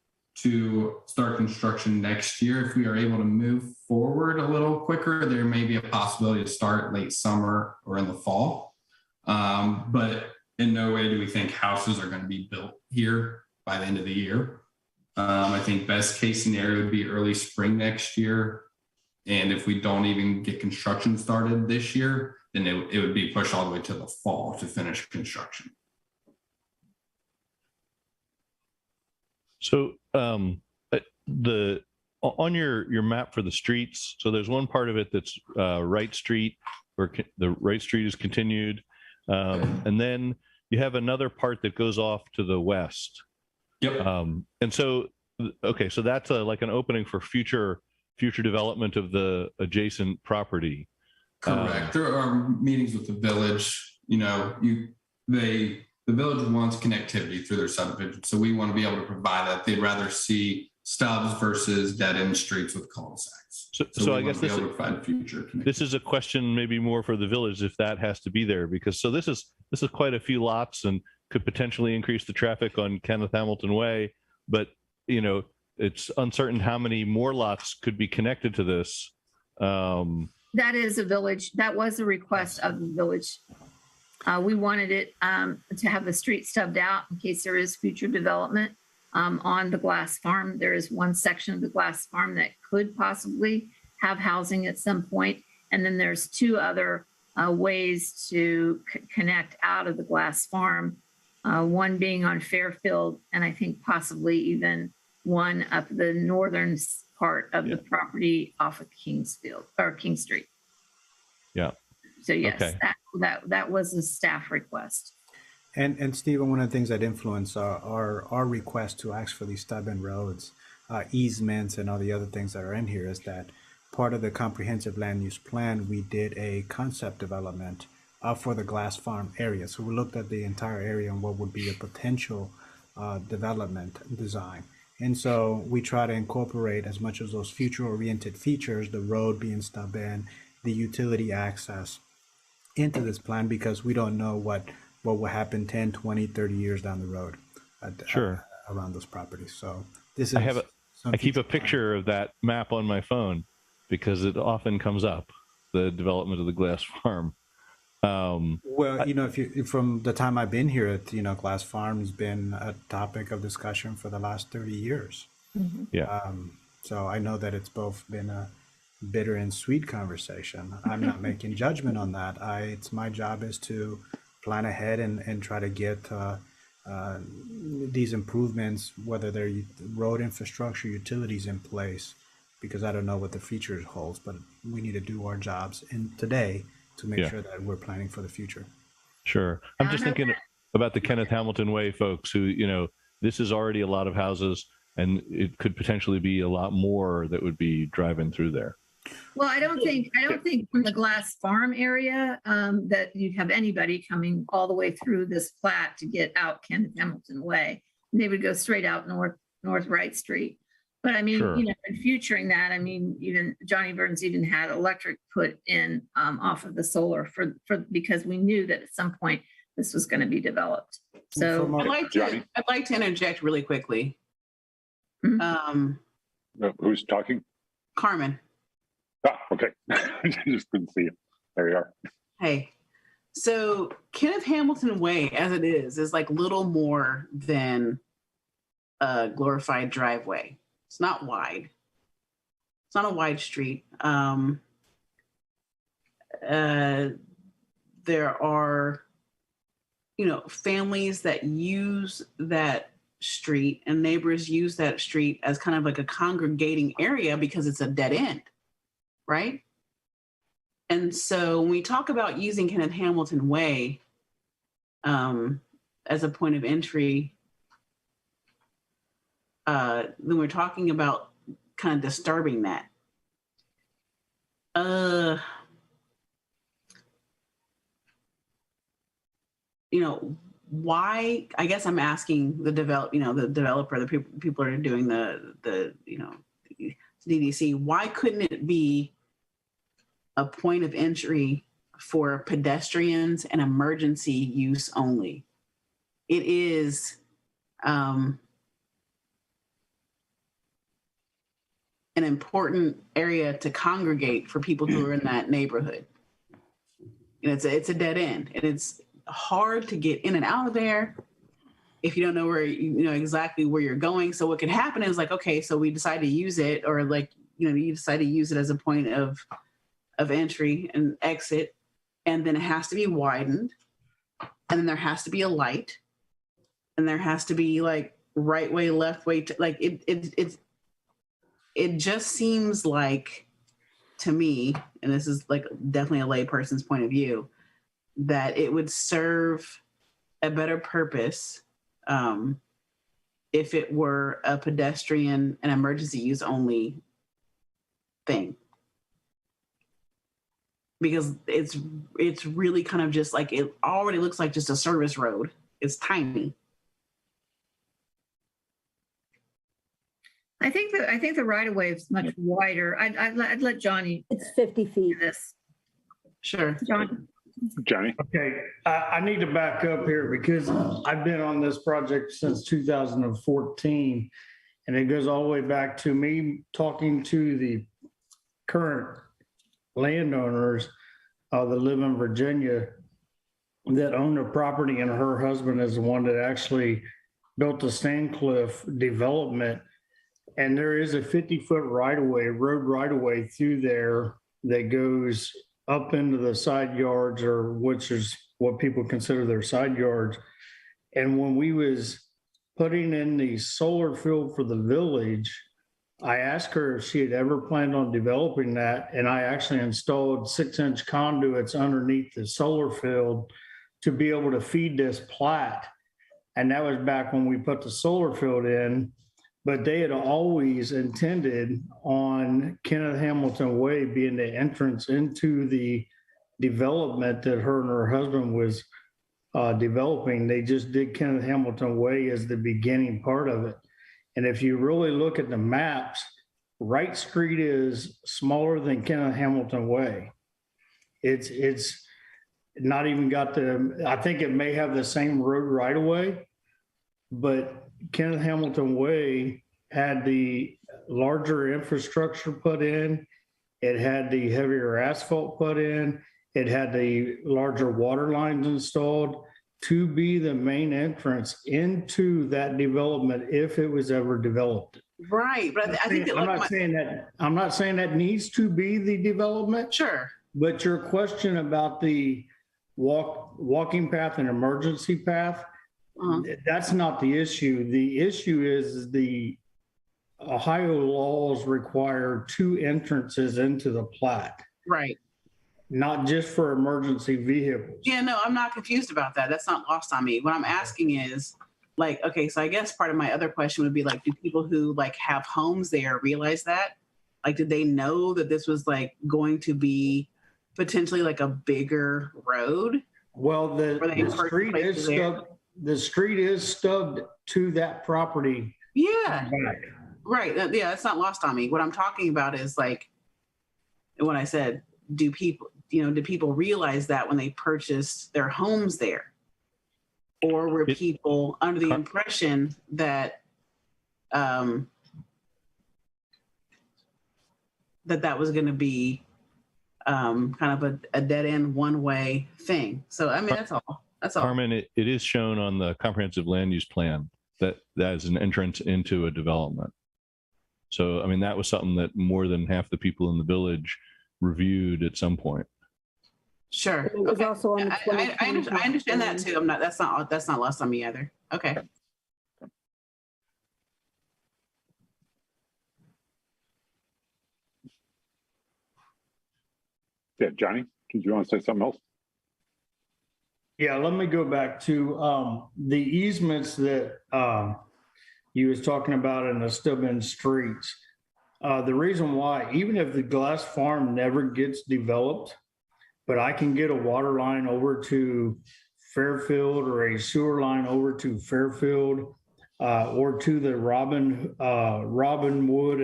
start construction next year. If we are able to move forward a little quicker, there may be a possibility to start late summer or in the fall. But in no way do we think houses are going to be built here by the end of the year. I think best case scenario would be early spring next year. And if we don't even get construction started this year, then it would be pushed all the way to the fall to finish construction. So on your map for the streets, so there's one part of it that's Wright Street, where the Wright Street is continued. And then you have another part that goes off to the west. Yep. And so, okay, so that's like an opening for future development of the adjacent property. Correct. There are meetings with the village. The village wants connectivity through their subdivision, so we want to be able to provide that. They'd rather see stubs versus dead end streets with cul-de-sacs. So I guess this is a question maybe more for the village if that has to be there, because so this is quite a few lots and could potentially increase the traffic on Kenneth Hamilton Way, but it's uncertain how many more lots could be connected to this. That is a village. That was a request of the village. We wanted it to have the street stubbed out in case there is future development on the glass farm. There is one section of the glass farm that could possibly have housing at some point. And then there's two other ways to connect out of the glass farm. One being on Fairfield, and I think possibly even one up the northern part of the property off of Kingsfield or King Street. Yeah. So yes, okay. that was a staff request. And Stephen, one of the things that influence our request to ask for these stub-in roads, easements, and all the other things that are in here is that part of the comprehensive land use plan, we did a concept development for the glass farm area. So we looked at the entire area and what would be a potential development design. And so we try to incorporate as much of those future-oriented features, the road being stub-in, the utility access, into this plan, because we don't know what will happen 10, 20, 30 years down the road around those properties. So this is I keep a picture of that map on my phone because it often comes up, the development of the glass farm. Well, from the time I've been here, glass farm has been a topic of discussion for the last 30 years. Mm-hmm. Yeah. So I know that it's both been a bitter and sweet conversation. I'm not making judgment on that. It's my job is to plan ahead and try to get these improvements, whether they're road infrastructure, utilities in place, because I don't know what the future holds, but we need to do our jobs today to make sure that we're planning for the future. Sure. I'm just thinking about the Kenneth Hamilton Way folks who, this is already a lot of houses and it could potentially be a lot more that would be driving through there. Well, I don't think from the glass farm area that you'd have anybody coming all the way through this plat to get out Kenneth Hamilton Way. And they would go straight out North Wright Street. But I mean, Sure. you know, in futuring that, I mean, even Johnny Burns even had electric put in off of the solar for because we knew that at some point this was going to be developed. So I'd like to interject really quickly. Mhm. Who's talking? Carmen. Ah, okay. Just couldn't see you. There you are. Hey, so Kenneth Hamilton Way, as it is like little more than a glorified driveway. It's not wide. It's not a wide street. There are, you know, families that use that street and neighbors use that street as kind of like a congregating area because it's a dead end, right? And so when we talk about using Kenneth Hamilton Way as a point of entry, then we're talking about kind of disturbing that. You know, why? I guess I'm asking the developer, the people that are doing the you know, DDC. Why couldn't it be a point of entry for pedestrians and emergency use only? It is an important area to congregate for people who are in that neighborhood. And it's a dead end, and it's hard to get in and out of there if you don't know where you know exactly where you're going. So what could happen is like, okay, so we decide to use it, or like, you know, you decide to use it as a point of entry and exit, and then it has to be widened, and then there has to be a light, and there has to be like right way, left way, like it just seems like, to me, and this is like definitely a layperson's point of view, that it would serve a better purpose if it were a pedestrian and emergency use only thing. Because it's really kind of just like, it already looks like just a service road. It's tiny. I think the right of way is much wider. I'd let Johnny. It's 50 feet. Do this. Sure. Johnny. Okay, I need to back up here because I've been on this project since 2014, and it goes all the way back to me talking to the current landowners that live in Virginia that own the property, and her husband is the one that actually built the Sandcliff development. And there is a 50-foot road right-of-way through there that goes up into the side yards, or which is what people consider their side yards. And when we was putting in the solar field for the village, I asked her if she had ever planned on developing that. And I actually installed 6-inch conduits underneath the solar field to be able to feed this plat. And that was back when we put the solar field in. But they had always intended on Kenneth Hamilton Way being the entrance into the development that her and her husband was developing. They just did Kenneth Hamilton Way as the beginning part of it. And if you really look at the maps, Wright Street is smaller than Kenneth Hamilton Way. It's not even got I think it may have the same road right away, but Kenneth Hamilton Way had the larger infrastructure put in. It had the heavier asphalt put in. It had the larger water lines installed to be the main entrance into that development if it was ever developed. Right, but I think I'm not saying that needs to be the development. Sure. But your question about the walking path and emergency path, that's not the issue. The issue is the Ohio laws require 2 entrances into the plat. Right. Not just for emergency vehicles. Yeah, no, I'm not confused about that. That's not lost on me. What I'm asking is, like, okay, so I guess part of my other question would be like, do people who like have homes there realize that? Like, did they know that this was like going to be potentially like a bigger road? Well, the street is stubbed to that property. Yeah. Right. Yeah, that's not lost on me. What I'm talking about is like, when I said, do people realize that when they purchased their homes there? Or were people under the impression that that was going to be kind of a dead end one way thing? So, I mean, that's all. That's all. Carmen, it is shown on the comprehensive land use plan that is an entrance into a development. So, I mean, that was something that more than half the people in the village reviewed at some point. Sure. It was also on the I understand that too. That's not lost on me either. Okay. Yeah, Johnny, did you want to say something else? Yeah, let me go back to the easements that you was talking about in the Steuben streets. The reason why, even if the glass farm never gets developed, but I can get a water line over to Fairfield or a sewer line over to Fairfield or to the Robinwood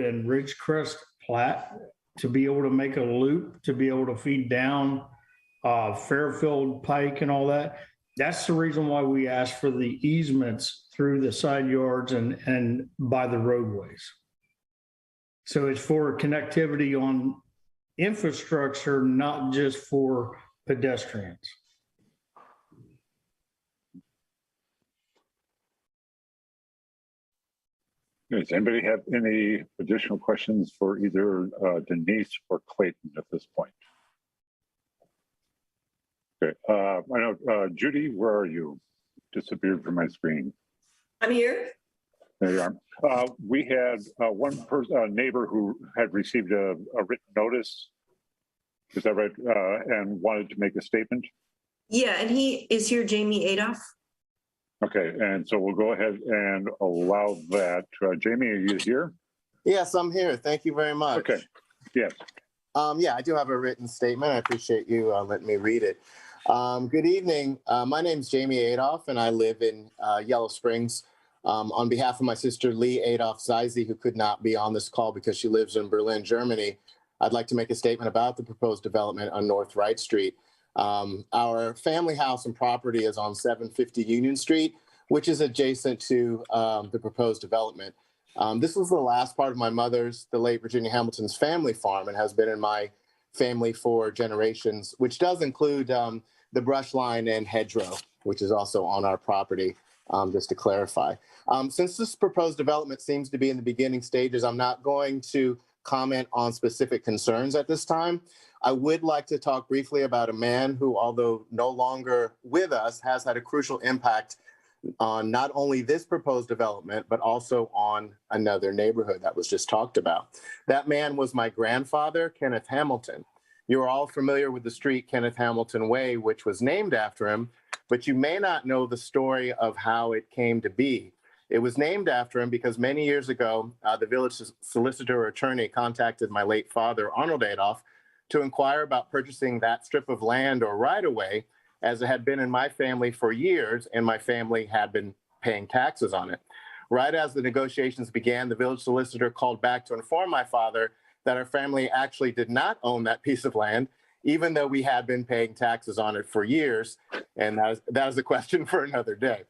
and Ridgecrest plat to be able to make a loop, to be able to feed down Fairfield Pike and all that. That's the reason why we asked for the easements through the side yards and by the roadways. So it's for connectivity on infrastructure, not just for pedestrians. Does anybody have any additional questions for either Denise or Clayton at this point? Okay, I know, Judy, where are you? Disappeared from my screen. I'm here. There you are. We had one person, neighbor who had received a written notice. Is that right? And wanted to make a statement. Yeah, and he is here, Jamie Adolph. Okay, and so we'll go ahead and allow that. Jamie, are you here? Yes, I'm here. Thank you very much. Okay, yes. Yeah, I do have a written statement. I appreciate you letting me read it. Good evening. My name is Jamie Adolph, and I live in Yellow Springs. On behalf of my sister, Lee Adolph Zeise, who could not be on this call because she lives in Berlin, Germany, I'd like to make a statement about the proposed development on North Wright Street. Our family house and property is on 750 Union Street, which is adjacent to the proposed development. This was the last part of my mother's, the late Virginia Hamilton's family farm, and has been in my family for generations, which does include the brush line and hedgerow, which is also on our property, just to clarify. Since this proposed development seems to be in the beginning stages, I'm not going to comment on specific concerns at this time. I would like to talk briefly about a man who, although no longer with us, has had a crucial impact on not only this proposed development, but also on another neighborhood that was just talked about. That man was my grandfather, Kenneth Hamilton. You're all familiar with the street Kenneth Hamilton Way, which was named after him, but you may not know the story of how it came to be. It was named after him because many years ago, the village solicitor or attorney contacted my late father, Arnold Adolph, to inquire about purchasing that strip of land or right-of-way, as it had been in my family for years, and my family had been paying taxes on it. Right as the negotiations began, the village solicitor called back to inform my father that our family actually did not own that piece of land, even though we had been paying taxes on it for years. And that is a question for another day.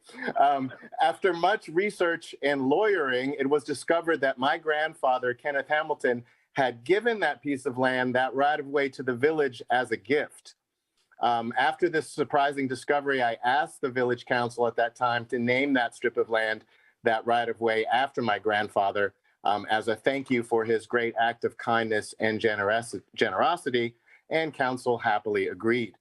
After much research and lawyering, it was discovered that my grandfather, Kenneth Hamilton, had given that piece of land, that right-of-way, to the village as a gift. After this surprising discovery, I asked the village council at that time to name that strip of land, that right-of-way, after my grandfather, as a thank you for his great act of kindness and generosity, and council happily agreed.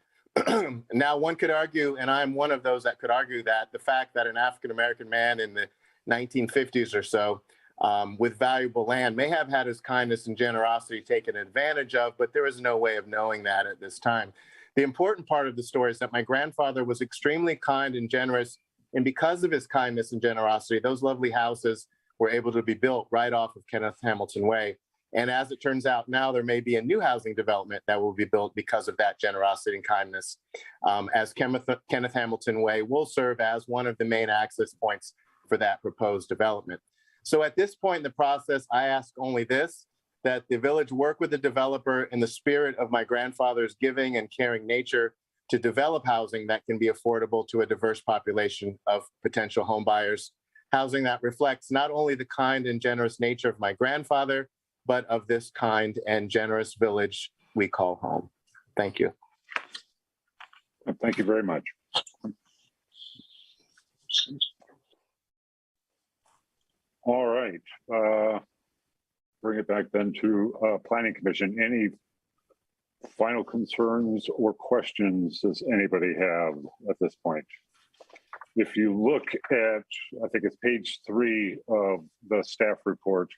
Now, one could argue, and I'm one of those that could argue, that the fact that an African-American man in the 1950s or so with valuable land may have had his kindness and generosity taken advantage of, but there is no way of knowing that at this time. The important part of the story is that my grandfather was extremely kind and generous, and because of his kindness and generosity, those lovely houses were able to be built right off of Kenneth Hamilton Way. And as it turns out now, there may be a new housing development that will be built because of that generosity and kindness, as Kenneth Hamilton Way will serve as one of the main access points for that proposed development. So at this point in the process, I ask only this, that the village work with the developer in the spirit of my grandfather's giving and caring nature to develop housing that can be affordable to a diverse population of potential home buyers. Housing that reflects not only the kind and generous nature of my grandfather, but of this kind and generous village we call home. Thank you. Thank you very much. All right. Bring it back then to Planning Commission. Any final concerns or questions does anybody have at this point? If you look at, I think it's page 3 of the staff report,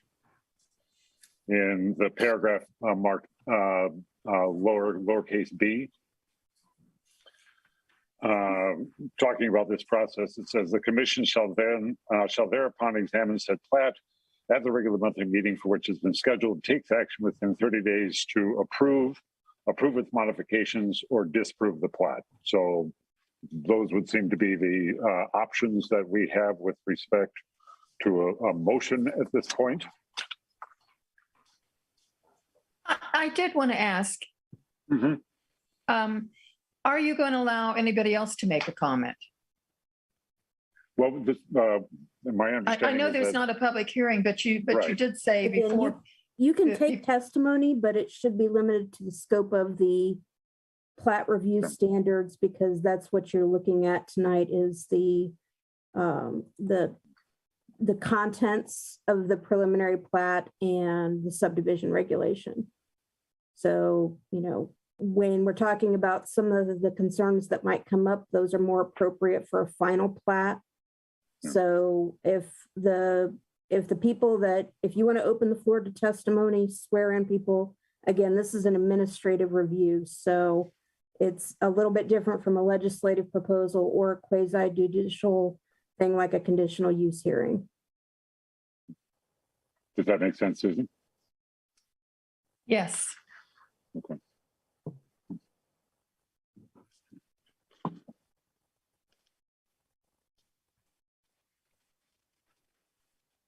in the paragraph marked lowercase b, talking about this process, it says the commission shall thereupon examine said plat at the regular monthly meeting for which has been scheduled, takes action within 30 days to approve with modifications, or disapprove the plat. So those would seem to be the options that we have with respect to a motion at this point. I did want to ask, Mhm. Are you going to allow anybody else to make a comment? Well, this, my understanding I know is there's that- not a public hearing, but you Right. did say Again, before. You can the- take testimony, but it should be limited to the scope of the plat review Okay. standards, because that's what you're looking at tonight is the contents of the preliminary plat and the subdivision regulation. So, you know, when we're talking about some of the concerns that might come up, those are more appropriate for a final plat. Yeah. So if you want to open the floor to testimony, swear in people, again, this is an administrative review. So it's a little bit different from a legislative proposal or a quasi judicial thing like a conditional use hearing. Does that make sense, Susan? Yes. Okay.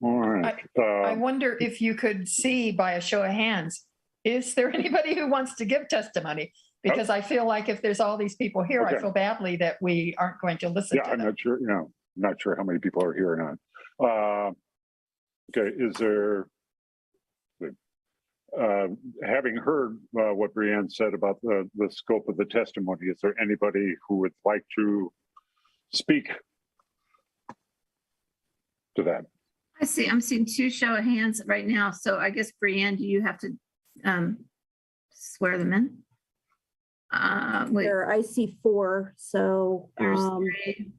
All right. I wonder if you could see by a show of hands, is there anybody who wants to give testimony? Because I feel like if there's all these people here, I Okay. feel badly that we aren't going to listen Yeah, to I'm them. not sure, not sure how many people are here or not. Okay, is there, having heard what Brianne said about the scope of the testimony, is there anybody who would like to speak to that? I'm seeing 2 show of hands right now. So I guess, Brianne, do you have to swear them in? Wait, I see 4, so there's 3.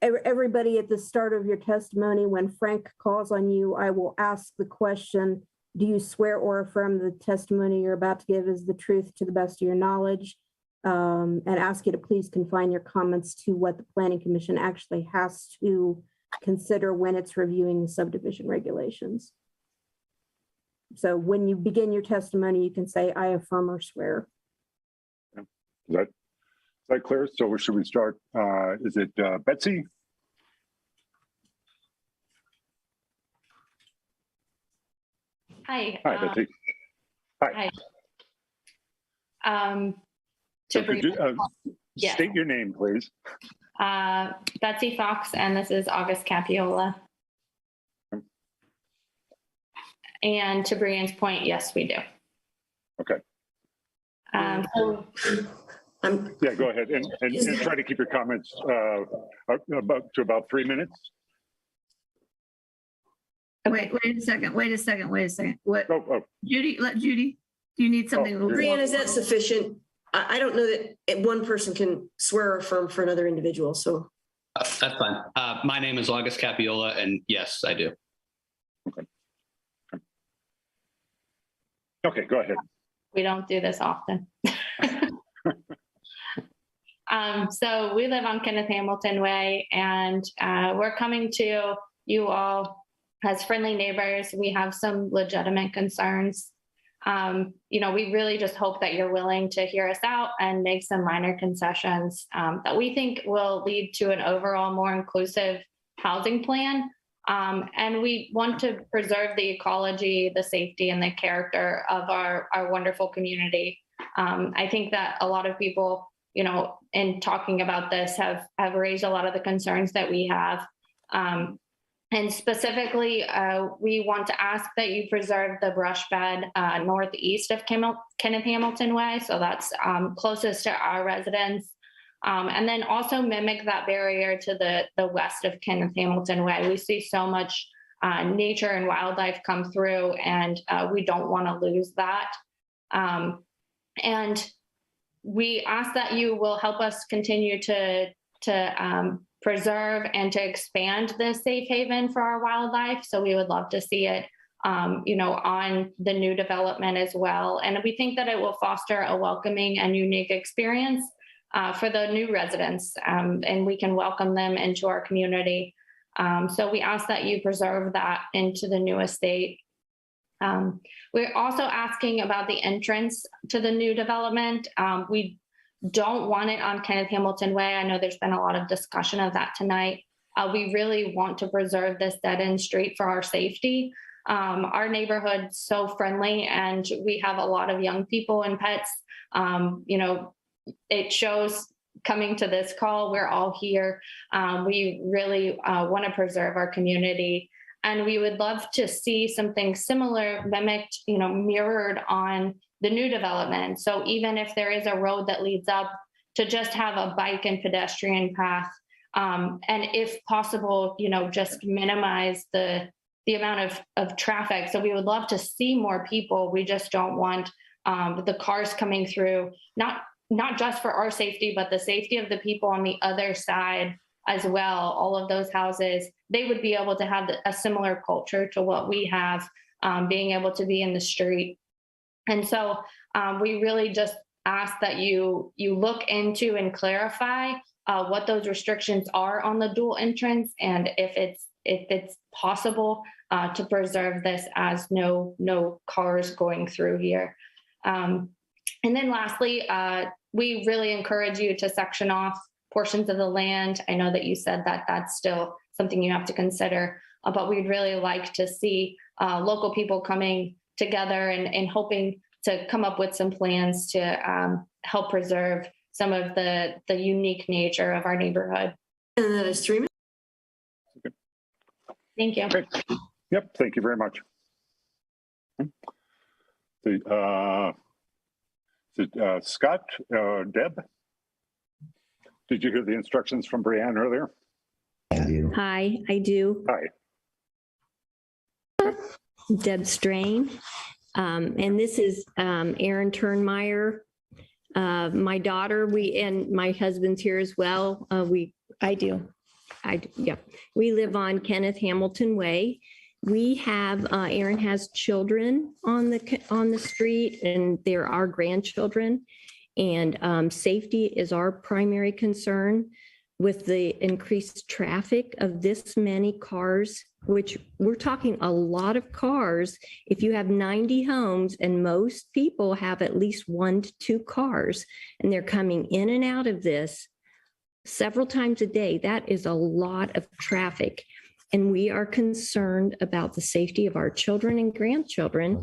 everybody at the start of your testimony, when Frank calls on you, I will ask the question, do you swear or affirm the testimony you're about to give is the truth to the best of your knowledge? And ask you to please confine your comments to what the Planning Commission actually has to consider when it's reviewing the subdivision regulations. So when you begin your testimony, you can say, I affirm or swear. Is that clear? So should we start? Is it Betsy? Hi. Hi, Betsy. Hi. So could you Yes. state your name, please? Betsy Fox, and this is August Capiola. And to Brianne's point, yes, we do. Okay. So Yeah, go ahead and try to keep your comments about 3 minutes. Wait a second. What, Oh, Judy, do you need something? a little Judy. more- Brianne, is that sufficient? I don't know that one person can swear or affirm for another individual, so. That's fine. My name is August Capiola, and yes, I do. Okay, go ahead. we don't do this often. So we live on Kenneth Hamilton Way, and we're coming to you all as friendly neighbors. We have some legitimate concerns. We really just hope that you're willing to hear us out and make some minor concessions that we think will lead to an overall more inclusive housing plan. And we want to preserve the ecology, the safety, and the character of our wonderful community. I think that a lot of people, you know, in talking about this have raised a lot of the concerns that we have. And specifically, we want to ask that you preserve the brush bed northeast of Kenneth Hamilton Way. So that's closest to our residents. And then also mimic that barrier to the west of Kenneth Hamilton Way. We see so much nature and wildlife come through, and we don't want to lose that. And we ask that you will help us continue to preserve and to expand this safe haven for our wildlife. So we would love to see it, you know, on the new development as well. And we think that it will foster a welcoming and unique experience for the new residents, and we can welcome them into our community. So we ask that you preserve that into the new estate. We're also asking about the entrance to the new development. We don't want it on Kenneth Hamilton Way. I know there's been a lot of discussion of that tonight. We really want to preserve this dead-end street for our safety. Our neighborhood's so friendly, and we have a lot of young people and pets. You know, it shows coming to this call. We're all here. We really want to preserve our community, and we would love to see something similar mimicked, you know, mirrored on the new development. So even if there is a road that leads up, to just have a bike and pedestrian path, and if possible, you know, just minimize the amount of traffic. So we would love to see more people. We just don't want the cars coming through, not just for our safety, but the safety of the people on the other side as well. All of those houses, they would be able to have a similar culture to what we have, being able to be in the street. And so we really just ask that you look into and clarify what those restrictions are on the dual entrance, and if it's possible to preserve this as no cars going through here. And then lastly, we really encourage you to section off portions of the land. I know that you said that that's still something you have to consider, but we'd really like to see local people coming together and hoping to come up with some plans to help preserve some of the unique nature of our neighborhood. And that is 3 minutes. Okay. Thank you. Okay. Yep, thank you very much. Scott, Deb, did you hear the instructions from Brianne earlier? Hi, I do. Hi. Deb Strain. And this is Aaron Turnmire. My daughter, and my husband's here as well. Yeah. We live on Kenneth Hamilton Way. We have, Aaron has children on the street, and there are grandchildren. And safety is our primary concern. With the increased traffic of this many cars, which we're talking a lot of cars. If you have 90 homes and most people have at least 1 to 2 cars, and they're coming in and out of this several times a day, that is a lot of traffic. And we are concerned about the safety of our children and grandchildren.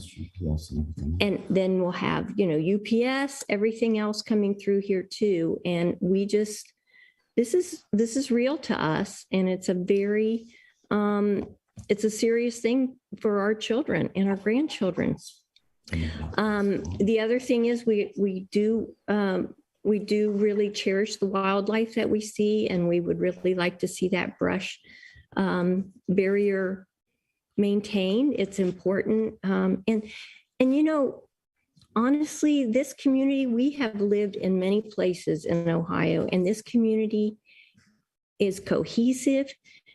And then we'll have, you know, UPS, everything else coming through here too. And we just, this is real to us, and it's a very, it's a serious thing for our children and our grandchildren. The other thing is we do really cherish the wildlife that we see, and we would really like to see that brush barrier maintained. It's important, and you know, honestly, this community, we have lived in many places in Ohio, and this community is cohesive.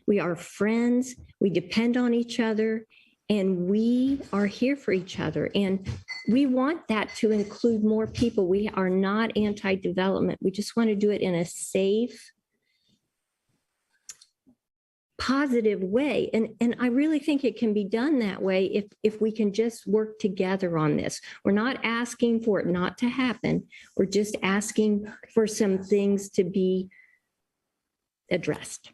We are friends. We depend on each other, and we are here for each other. And we want that to include more people. We are not anti-development. We just want to do it in a safe, positive way. And I really think it can be done that way if we can just work together on this. We're not asking for it not to happen. We're just asking for some things to be addressed.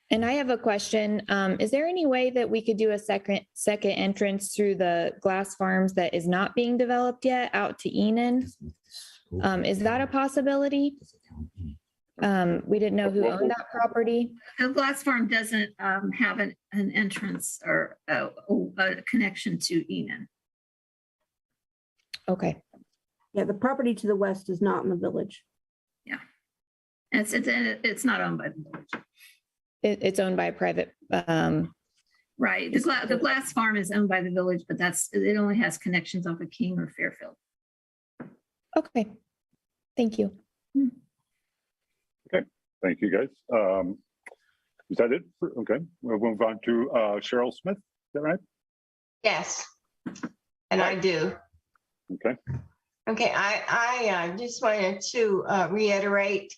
And I have a question. Is there any way that we could do a second entrance through the glass farms that is not being developed yet out to Enon? Is that a possibility? We didn't know who owned that property. The glass farm doesn't have an entrance or a connection to Enon. Okay. Yeah, the property to the west is not in the village. Yeah. It's not owned by the village. It's owned by a private. Right. The glass farm is owned by the village, but it only has connections off of King or Fairfield. Okay. Thank you. Okay, thank you, guys. Is that it? Okay, we'll move on to Cheryl Smith. Is that right? Yes, and I do. Okay. Okay, I just wanted to reiterate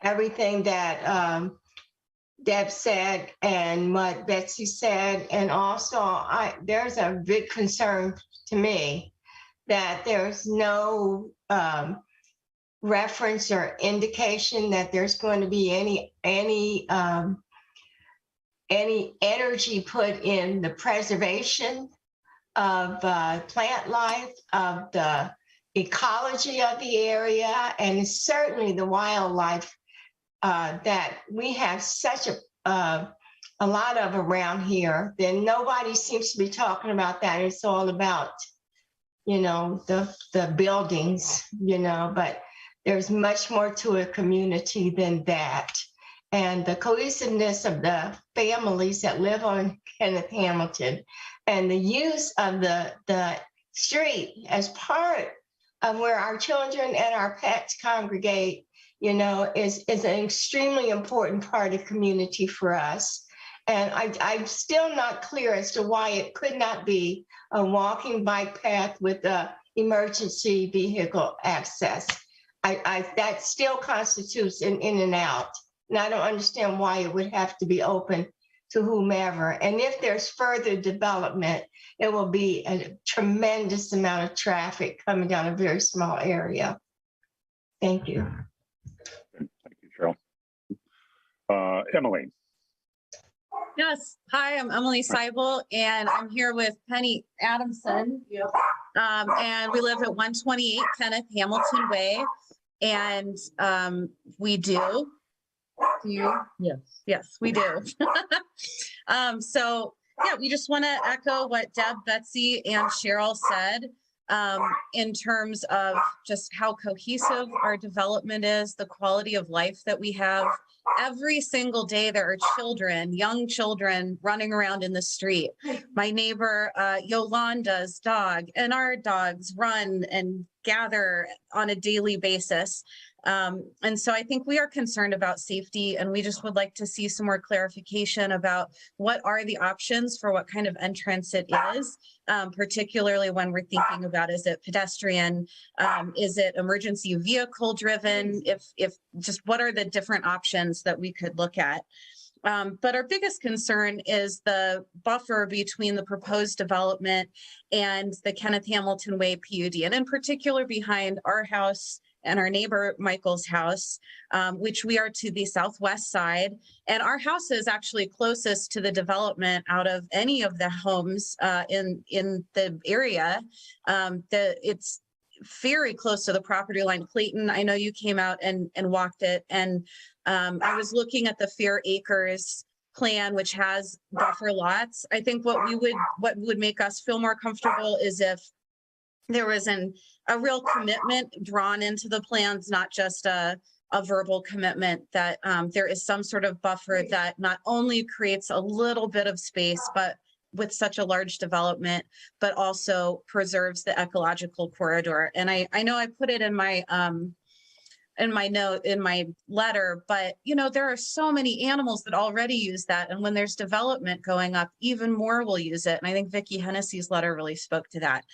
everything that Deb said and what Betsy said. And also, there's a big concern to me that there's no reference or indication that there's going to be any energy put in the preservation of plant life, of the ecology of the area, and certainly the wildlife that we have such a lot of around here. Then nobody seems to be talking about that. It's all about, the buildings, but there's much more to a community than that. And the cohesiveness of the families that live on Kenneth Hamilton and the use of the street as part of where our children and our pets congregate, is an extremely important part of community for us. And I'm still not clear as to why it could not be a walking bike path with emergency vehicle access. That still constitutes an in and out. And I don't understand why it would have to be open to whomever. And if there's further development, it will be a tremendous amount of traffic coming down a very small area. Thank you. Thank you, Cheryl. Emily. Yes. Hi, I'm Emily Seibel, and I'm here with Penny Adamson. And we live at 128 Kenneth Hamilton Way. And we do. Do you? Yes. Yes, we do. So yeah, we just want to echo what Deb, Betsy, and Cheryl said in terms of just how cohesive our development is, the quality of life that we have. Every single day, there are children, young children running around in the street. My neighbor, Yolanda's dog, and our dogs run and gather on a daily basis. And so I think we are concerned about safety, and we just would like to see some more clarification about what are the options for what kind of entrance it is, particularly when we're thinking about, is it pedestrian? Is it emergency vehicle driven? If just what are the different options that we could look at? But our biggest concern is the buffer between the proposed development and the Kenneth Hamilton Way PUD, and in particular behind our house and our neighbor Michael's house, which we are to the southwest side. And our house is actually closest to the development out of any of the homes in the area. It's very close to the property line. Clayton, I know you came out and walked it, and I was looking at the Fair Acres plan, which has buffer lots. I think what would make us feel more comfortable is if there was a real commitment drawn into the plans, not just a verbal commitment, that there is some sort of buffer that not only creates a little bit of space, but with such a large development, but also preserves the ecological corridor. And I know I put it in my note, in my letter, but there are so many animals that already use that. And when there's development going up, even more will use it. And I think Vickie Hennessey's letter really spoke to that.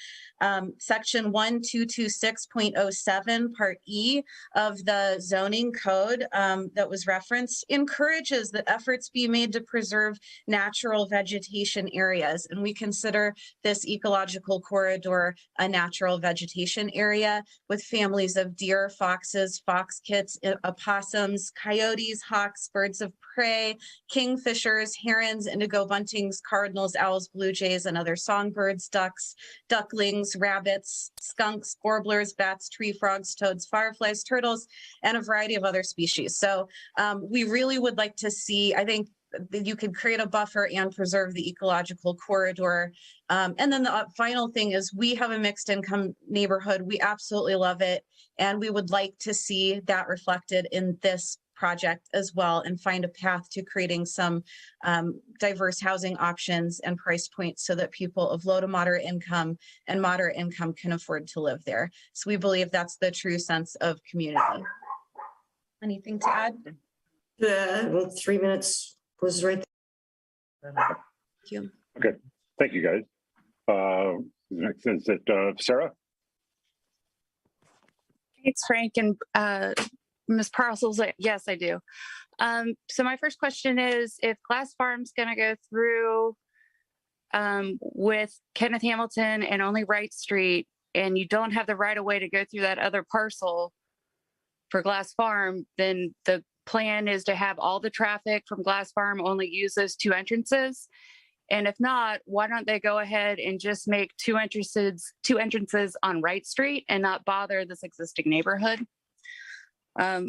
Section 1226.07 Part E of the zoning code that was referenced encourages that efforts be made to preserve natural vegetation areas. And we consider this ecological corridor a natural vegetation area with families of deer, foxes, fox kits, opossums, coyotes, hawks, birds of prey, kingfishers, herons, indigo buntings, cardinals, owls, blue jays, and other songbirds, ducks, ducklings, rabbits, skunks, warblers, bats, tree frogs, toads, fireflies, turtles, and a variety of other species. So we really would like to see, I think, that you could create a buffer and preserve the ecological corridor. And then the final thing is we have a mixed income neighborhood. We absolutely love it. And we would like to see that reflected in this project as well and find a path to creating some diverse housing options and price points so that people of low to moderate income and moderate income can afford to live there. So we believe that's the true sense of community. Anything to add? 3 minutes was right there. Thank you. Okay, thank you, guys. Next is it Sarah? It's Frank and Ms. Parcel's. Yes, I do. So my first question is, if Glass Farm's going to go through with Kenneth Hamilton and only Wright Street, and you don't have the right of way to go through that other parcel for Glass Farm, then the plan is to have all the traffic from Glass Farm only use those two entrances. And if not, why don't they go ahead and just make two entrances on Wright Street and not bother this existing neighborhood? I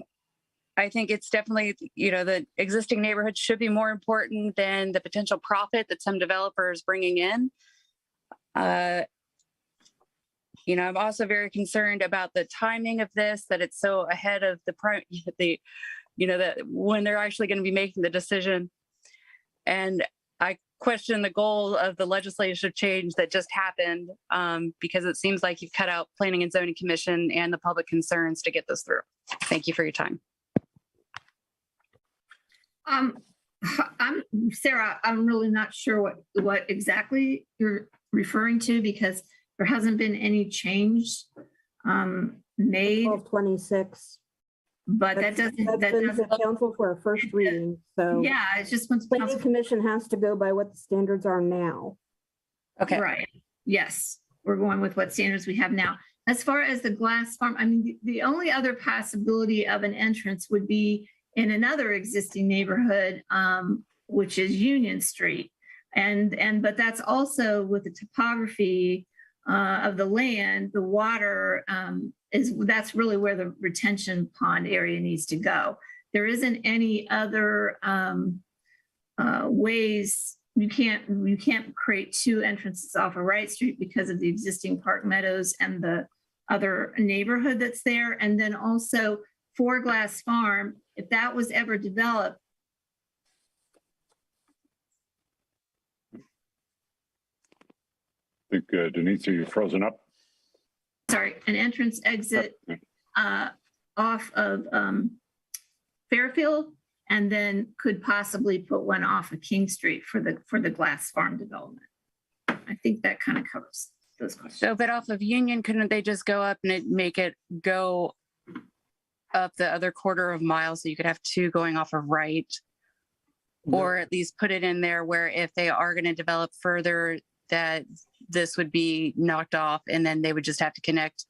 think it's definitely, the existing neighborhood should be more important than the potential profit that some developer is bringing in. I'm also very concerned about the timing of this, that it's so ahead of that when they're actually going to be making the decision. And I question the goal of the legislative change that just happened because it seems like you've cut out Planning and Zoning Commission and the public concerns to get this through. Thank you for your time. I'm Sarah. I'm really not sure what exactly you're referring to because there hasn't been any change made. 1226. But that doesn't council for a first reading. So yeah, it's just when Planning Commission has to go by what the standards are now. Okay. Right. Yes, we're going with what standards we have now. As far as the Glass Farm, I mean, the only other possibility of an entrance would be in another existing neighborhood, which is Union Street, but that's also with the topography of the land, the water that's really where the retention pond area needs to go. There isn't any other ways. You can't create two entrances off of Wright Street because of the existing Park Meadows and the other neighborhood that's there. And then also for Glass Farm, if that was ever developed. I think Denise, are you frozen up? Sorry, an entrance exit off of Fairfield, and then could possibly put one off of King Street for the Glass Farm development. I think that kind of covers those questions. So, but off of Union, couldn't they just go up and make it go up the other quarter of a mile so you could have two going off of Wright? Or at least put it in there where if they are going to develop further, that this would be knocked off and then they would just have to connect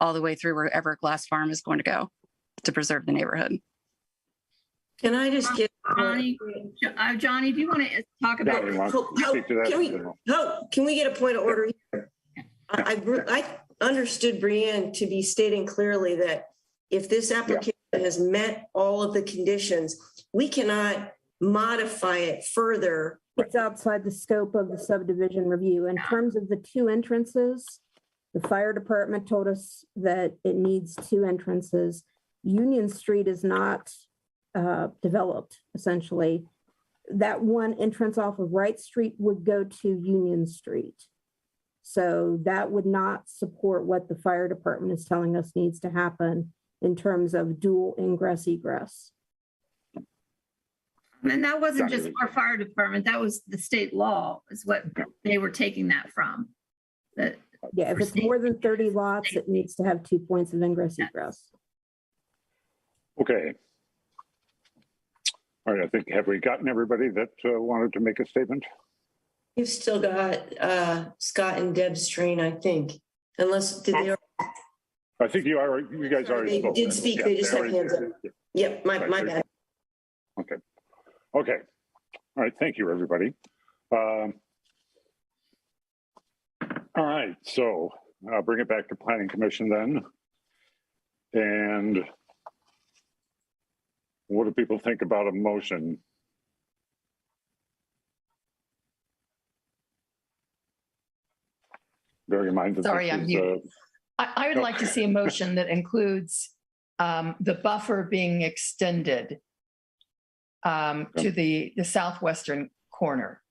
all the way through wherever Glass Farm is going to go to preserve the neighborhood. Can I just get Johnny, do you want to talk about can we get a point of order here? I understood Brienne to be stating clearly that if this application has met all of the conditions, we cannot modify it further. It's outside the scope of the subdivision review. In terms of the two entrances, the fire department told us that it needs two entrances. Union Street is not developed, essentially. That one entrance off of Wright Street would go to Union Street. So that would not support what the fire department is telling us needs to happen in terms of dual ingress egress. And that wasn't just our fire department, that was the state law is what they were taking that from. That Yeah, if it's more than 30 lots, it needs to have 2 points of ingress egress. Okay. All right, I think, have we gotten everybody that wanted to make a statement? You've still got Scott and Deb's train, I think, unless, did they? I think you guys already They spoke. did speak, they just have hands up. Yep, my bad. Okay. Okay. All right. Thank you, everybody. All right. So I'll bring it back to Planning Commission then. And what do people think about a motion? Bearing in mind that Sorry, this I'm is, muted. I would like to see a motion that includes the buffer being extended to the southwestern corner.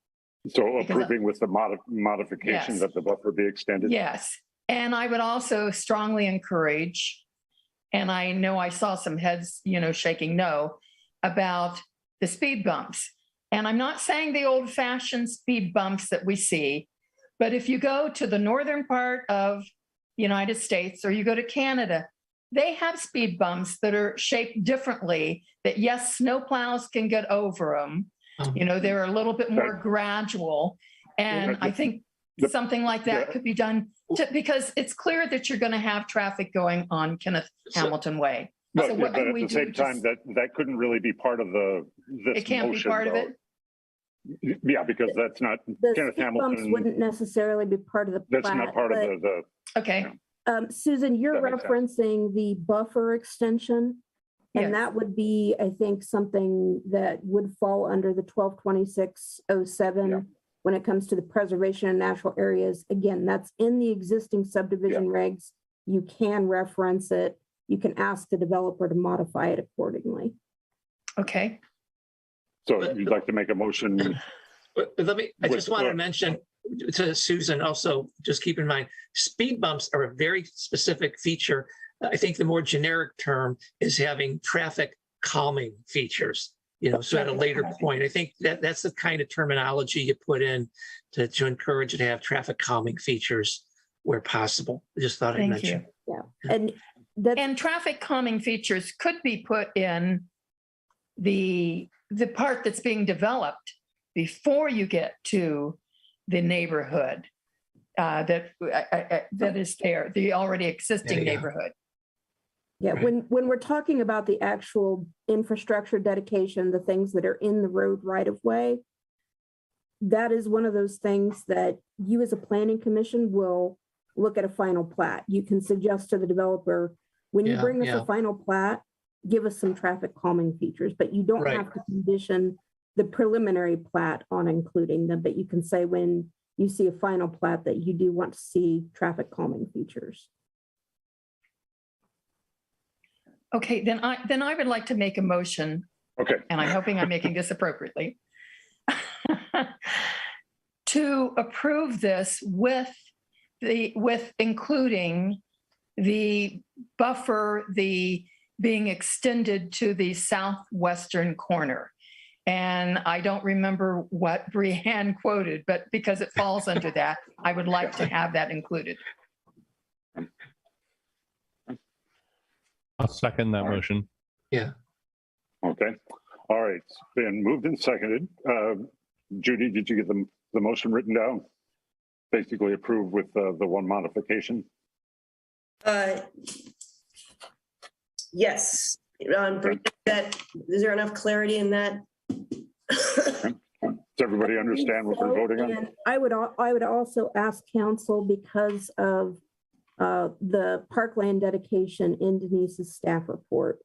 so approving with the modification Yes. that the buffer be extended? Yes, and I would also strongly encourage, and I know I saw some heads, shaking no, about the speed bumps. And I'm not saying the old-fashioned speed bumps that we see, but if you go to the northern part of United States or you go to Canada, they have speed bumps that are shaped differently, that yes, snowplows can get over them. They're a little bit more gradual. And I think something like that could be done because it's clear that you're going to have traffic going on Kenneth Hamilton Way. But, So yeah, what but can at we the same do? time, that couldn't really be part of this It can't be motion, part of though. it? Yeah, because that's not The Kenneth speed bumps Hamilton. wouldn't necessarily be part of the plat. That's not part of but, the. Okay. Susan, you're That makes sense. referencing the buffer extension. And Yes. that would be, I think, something that would fall under the 122607 when it comes to the preservation of natural areas. Again, that's in the existing subdivision regs. You can reference it. You can ask the developer to modify it accordingly. Okay. So you'd like to make a motion? I just want to mention to Susan also, just keep in mind, speed bumps are a very specific feature. I think the more generic term is having traffic calming features, so at a later point. I think that's the kind of terminology you put in to encourage you to have traffic calming features where possible. I just thought I'd mention. Yeah. And traffic calming features could be put in the part that's being developed before you get to the neighborhood that is there, the already existing neighborhood. Yeah, when we're talking about the actual infrastructure dedication, the things that are in the road right of way, that is one of those things that you as a planning commission will look at a final plat. You can suggest to the developer, when you bring us a final plat, give us some traffic calming features, but you don't have to condition the preliminary plat on including them, but you can say when you see a final plat that you do want to see traffic calming features. Okay, then I would like to make a motion. Okay. And I'm hoping I'm making this appropriately. To approve this with including the buffer, being extended to the southwestern corner. And I don't remember what Brianne quoted, but because it falls under that, I would like to have that included. I'll second that motion. Yeah. Okay. All right. It's been moved and seconded. Judy, did you get the motion written down? Basically approved with the one modification? Yes. Is there enough clarity in that? Does everybody understand what we're voting on? And I would also ask council, because of the parkland dedication in Denise's staff report,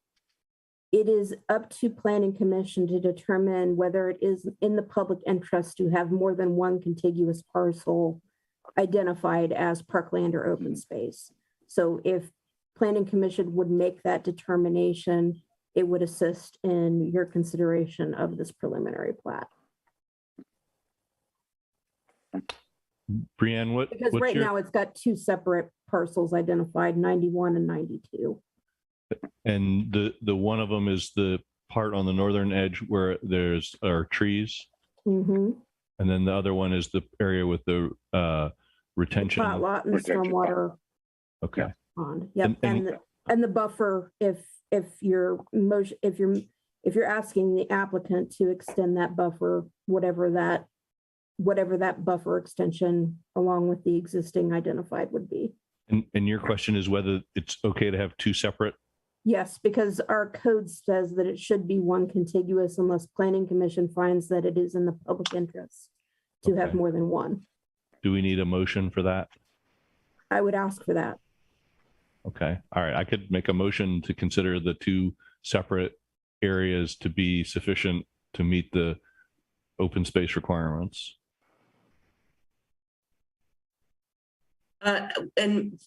it is up to planning commission to determine whether it is in the public interest to have more than one contiguous parcel identified as parkland or open space. So if planning commission would make that determination, it would assist in your consideration of this preliminary plat. Brianne, Because right now it's got two separate parcels identified, 91 and 92. And the one of them is the part on the northern edge where are trees. Mm-hmm. And then the other one is the area with the retention. Plat lot and the Retention stormwater Okay. pond. Yep, And- and the buffer, if you're asking the applicant to extend that buffer, whatever that buffer extension along with the existing identified would be. And your question is whether it's okay to have two separate. Yes, because our code says that it should be one contiguous unless planning commission finds that it is in the public interest to have Okay. more than one. Do we need a motion for that? I would ask for that. Okay. All right. I could make a motion to consider the two separate areas to be sufficient to meet the open space requirements. And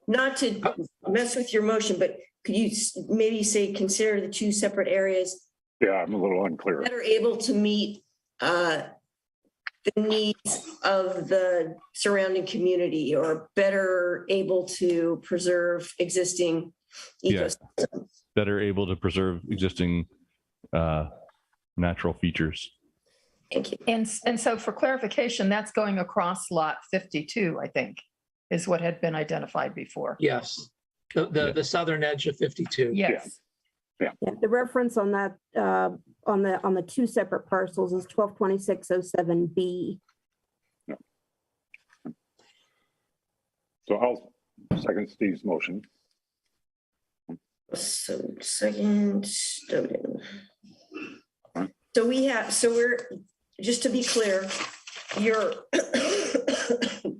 not to mess with your motion, but could you maybe say, consider the two separate areas Yeah, I'm a little unclear. that are able to meet the needs of the surrounding community, or better able to preserve existing Yeah. ecosystems? Better able to preserve existing natural features. Thank you. And so for clarification, that's going across lot 52, I think, is what had been identified before. Yes, the southern edge of 52. Yes. Yeah, the reference on that, on the two separate parcels is 122607B. So I'll second Steve's motion. So second, Snowden. So we're, just to be clear, you're, it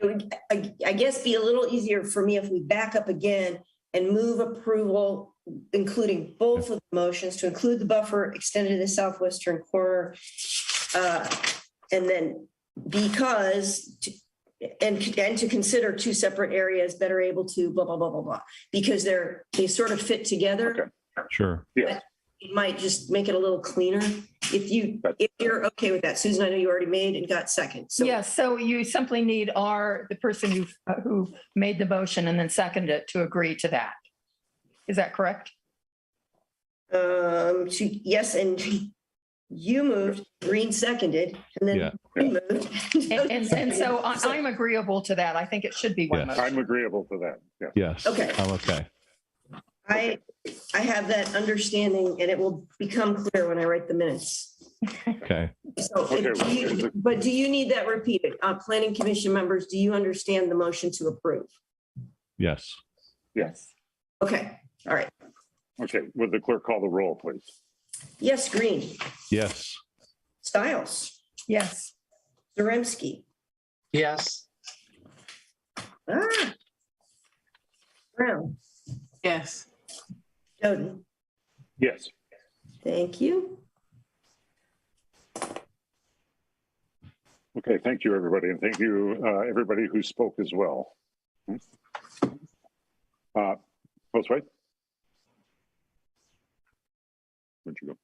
would, I guess, be a little easier for me if we back up again and move approval, including both of the motions, to include the buffer extended to the southwestern corner. And then because, and to consider two separate areas better able to blah, blah, blah, blah, blah, because they sort of fit together. Okay. Sure. Yeah. It might just make it a little cleaner. If you're okay with that, Susan, I know you already made and got second. So Yes, so you simply need the person who made the motion and then seconded it to agree to that. Is that correct? yes, and you moved, Greene seconded, and then Yeah. we moved. And so I'm agreeable to that. I think it should be one Yes. motion. I'm agreeable to that. Yeah. Yes. Okay. I'm okay. I have that understanding, and it will become clear when I write the minutes. Okay. So, Okay. but do you need that repeated? Planning commission members, do you understand the motion to approve? Yes. Yes. Okay, all right. Okay, would the clerk call the roll, please? Yes, Greene, Yes. Stiles, Yes. Zaremski, Yes, Brown, Yes. Snowden. Yes. Thank you. Okay, thank you, everybody, and thank you, everybody who spoke as well. Postway? Where'd you go?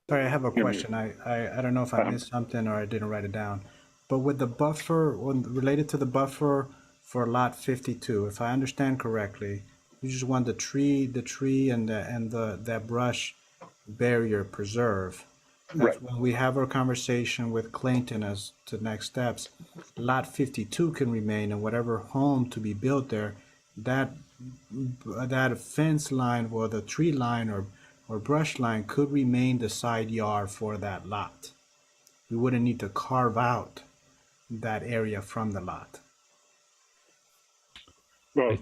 Sorry, I have a Here we question. I don't know if I missed something or I didn't write it down. But with the buffer, related to the buffer for lot 52, if I understand correctly, you just want the tree and that brush barrier preserved. Right. When we have our conversation with Clayton as to next steps, lot 52 can remain, and whatever home to be built there, that fence line or the tree line or brush line could remain the side yard for that lot. We wouldn't need to carve out that area from the lot. Well,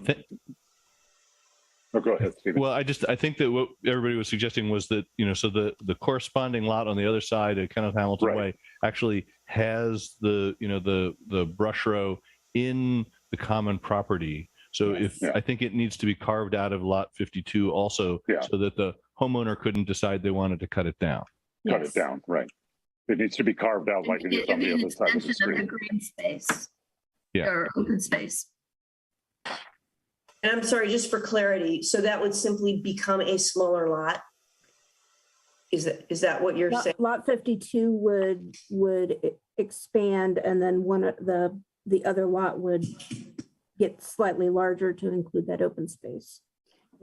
go ahead, Stephen. Well, I think that what everybody was suggesting was that, so the corresponding lot on the other side of Kenneth Hamilton Way actually has the brush row in the common property. So I think it needs to be carved out of lot 52 also, so that the homeowner couldn't decide they wanted to cut it down. Cut it down, right. It needs to be carved out like it is on the other side of the Extension of the street. green space. Yeah. Or open space. And I'm sorry, just for clarity, so that would simply become a smaller lot? Is that what you're saying? Lot 52 would expand, and then the other lot would get slightly larger to include that open space.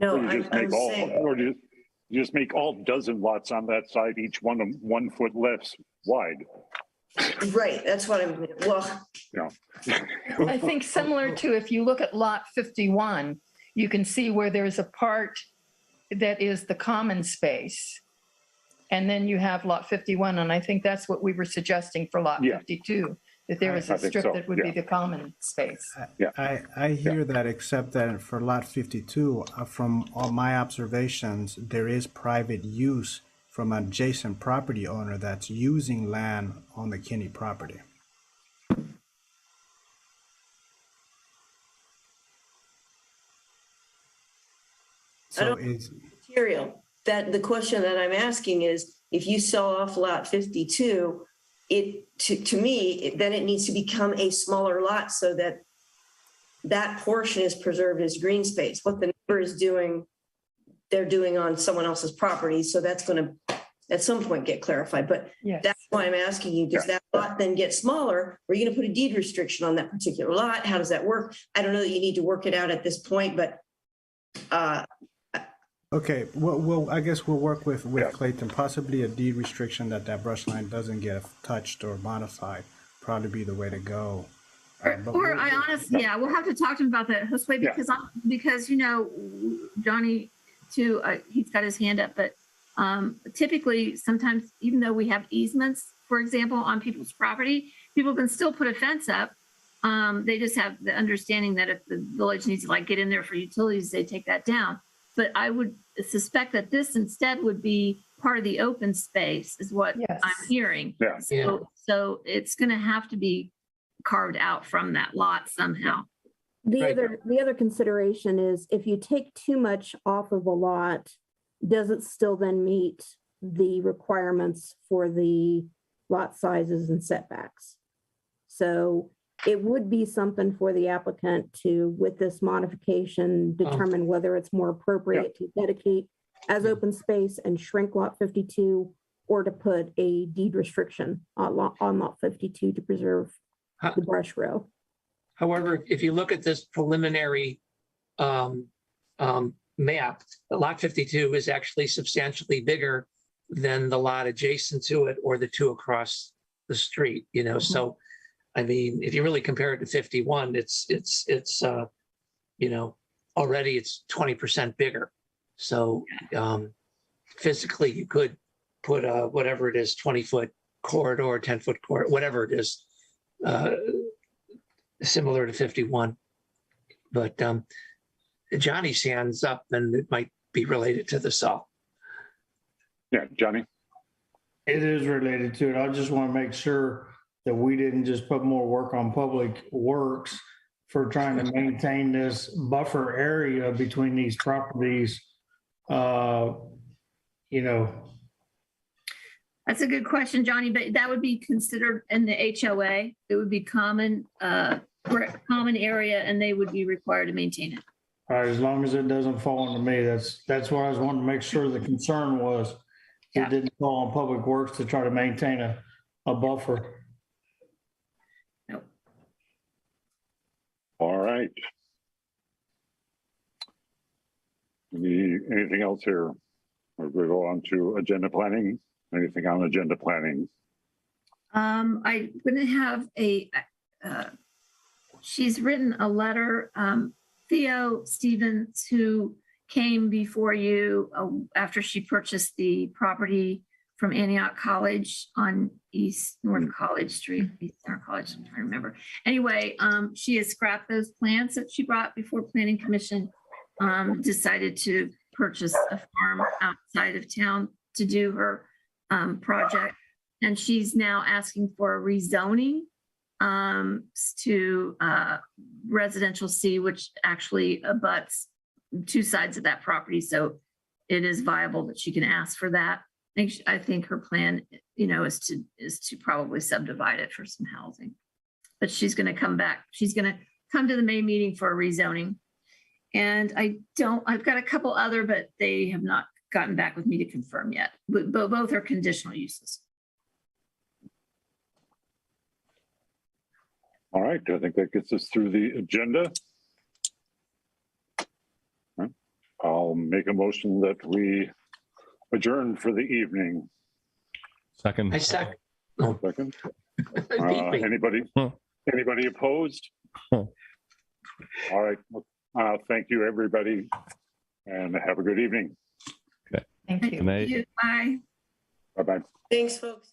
No, Or you just make you just make all dozen lots on that side, each one 1 foot less wide. Right, that's what I'm, well, I think similar to if you look at lot 51, you can see where there's a part that is the common space. And then you have lot 51, and I think that's what we were suggesting for lot 52, that there is I a think strip so, that would be the common space. I hear that, except that for lot 52, from all my observations, there is private use from an adjacent property owner that's using land on the Kinney property. So is material. That the question that I'm asking is, if you sell off lot 52, to me, then it needs to become a smaller lot so that that portion is preserved as green space. What the neighbor is doing, they're doing on someone else's property. So that's going to, at some point, get clarified. But that's why I'm asking you, does that lot then get smaller? Or are you going to put a deed restriction on that particular lot? How does that work? I don't know that you need to work it out at this point, but okay, well, I guess we'll work with Clayton, possibly a deed restriction that brush line doesn't get touched or modified, probably be the way to go. Or I honestly, we'll have to talk to him about that, Josue, because you know, Johnny too, he's got his hand up, but typically sometimes, even though we have easements, for example, on people's property, people can still put a fence up. They just have the understanding that if the village needs to like get in there for utilities, they take that down. But I would suspect that this instead would be part of the open space is what I'm hearing. So it's going to have to be carved out from that lot somehow. The other consideration is if you take too much off of a lot, does it still then meet the requirements for the lot sizes and setbacks? So it would be something for the applicant to, with this modification, determine whether it's more appropriate to dedicate as open space and shrink lot 52, or to put a deed restriction on lot 52 to preserve the brush row. However, if you look at this preliminary map, the lot 52 is actually substantially bigger than the lot adjacent to it or the two across the street, you know, so I mean, if you really compare it to 51, it's you know, already it's 20% bigger. So physically you could put a, whatever it is, 20-foot corridor, 10-foot corridor, whatever it is, similar to 51. But Johnny's hand's up and it might be related to the saw. Yeah, Johnny? It is related to it. I just want to make sure that we didn't just put more work on Public Works for trying to maintain this buffer area between these properties. You know. That's a good question, Johnny, but that would be considered in the HOA. It would be common area and they would be required to maintain it. All right, as long as it doesn't fall into me, that's what I was wanting to make sure the concern was. It didn't fall on Public Works to try to maintain a buffer. All right. Anything else here? We're going to go on to agenda planning. Anything on agenda planning? I'm going to have she's written a letter, Theo Stevens, who came before you after she purchased the property from Antioch College on North College Street, North College, I'm trying to remember. Anyway, she has scrapped those plans that she brought before Planning Commission, decided to purchase a farm outside of town to do her project. And she's now asking for a rezoning to residential C, which actually abuts two sides of that property. So it is viable that she can ask for that. I think her plan, you know, is to probably subdivide it for some housing. But she's going to come back. She's going to come to the May meeting for a rezoning. And I've got a couple other, but they have not gotten back with me to confirm yet. But both are conditional uses. All right, I think that gets us through the agenda. I'll make a motion that we adjourn for the evening. Second. I second. Second. Anybody opposed? All right. Well, thank you, everybody, and have a good evening. Thank you. Good night. Bye. Bye-bye. Thanks, folks.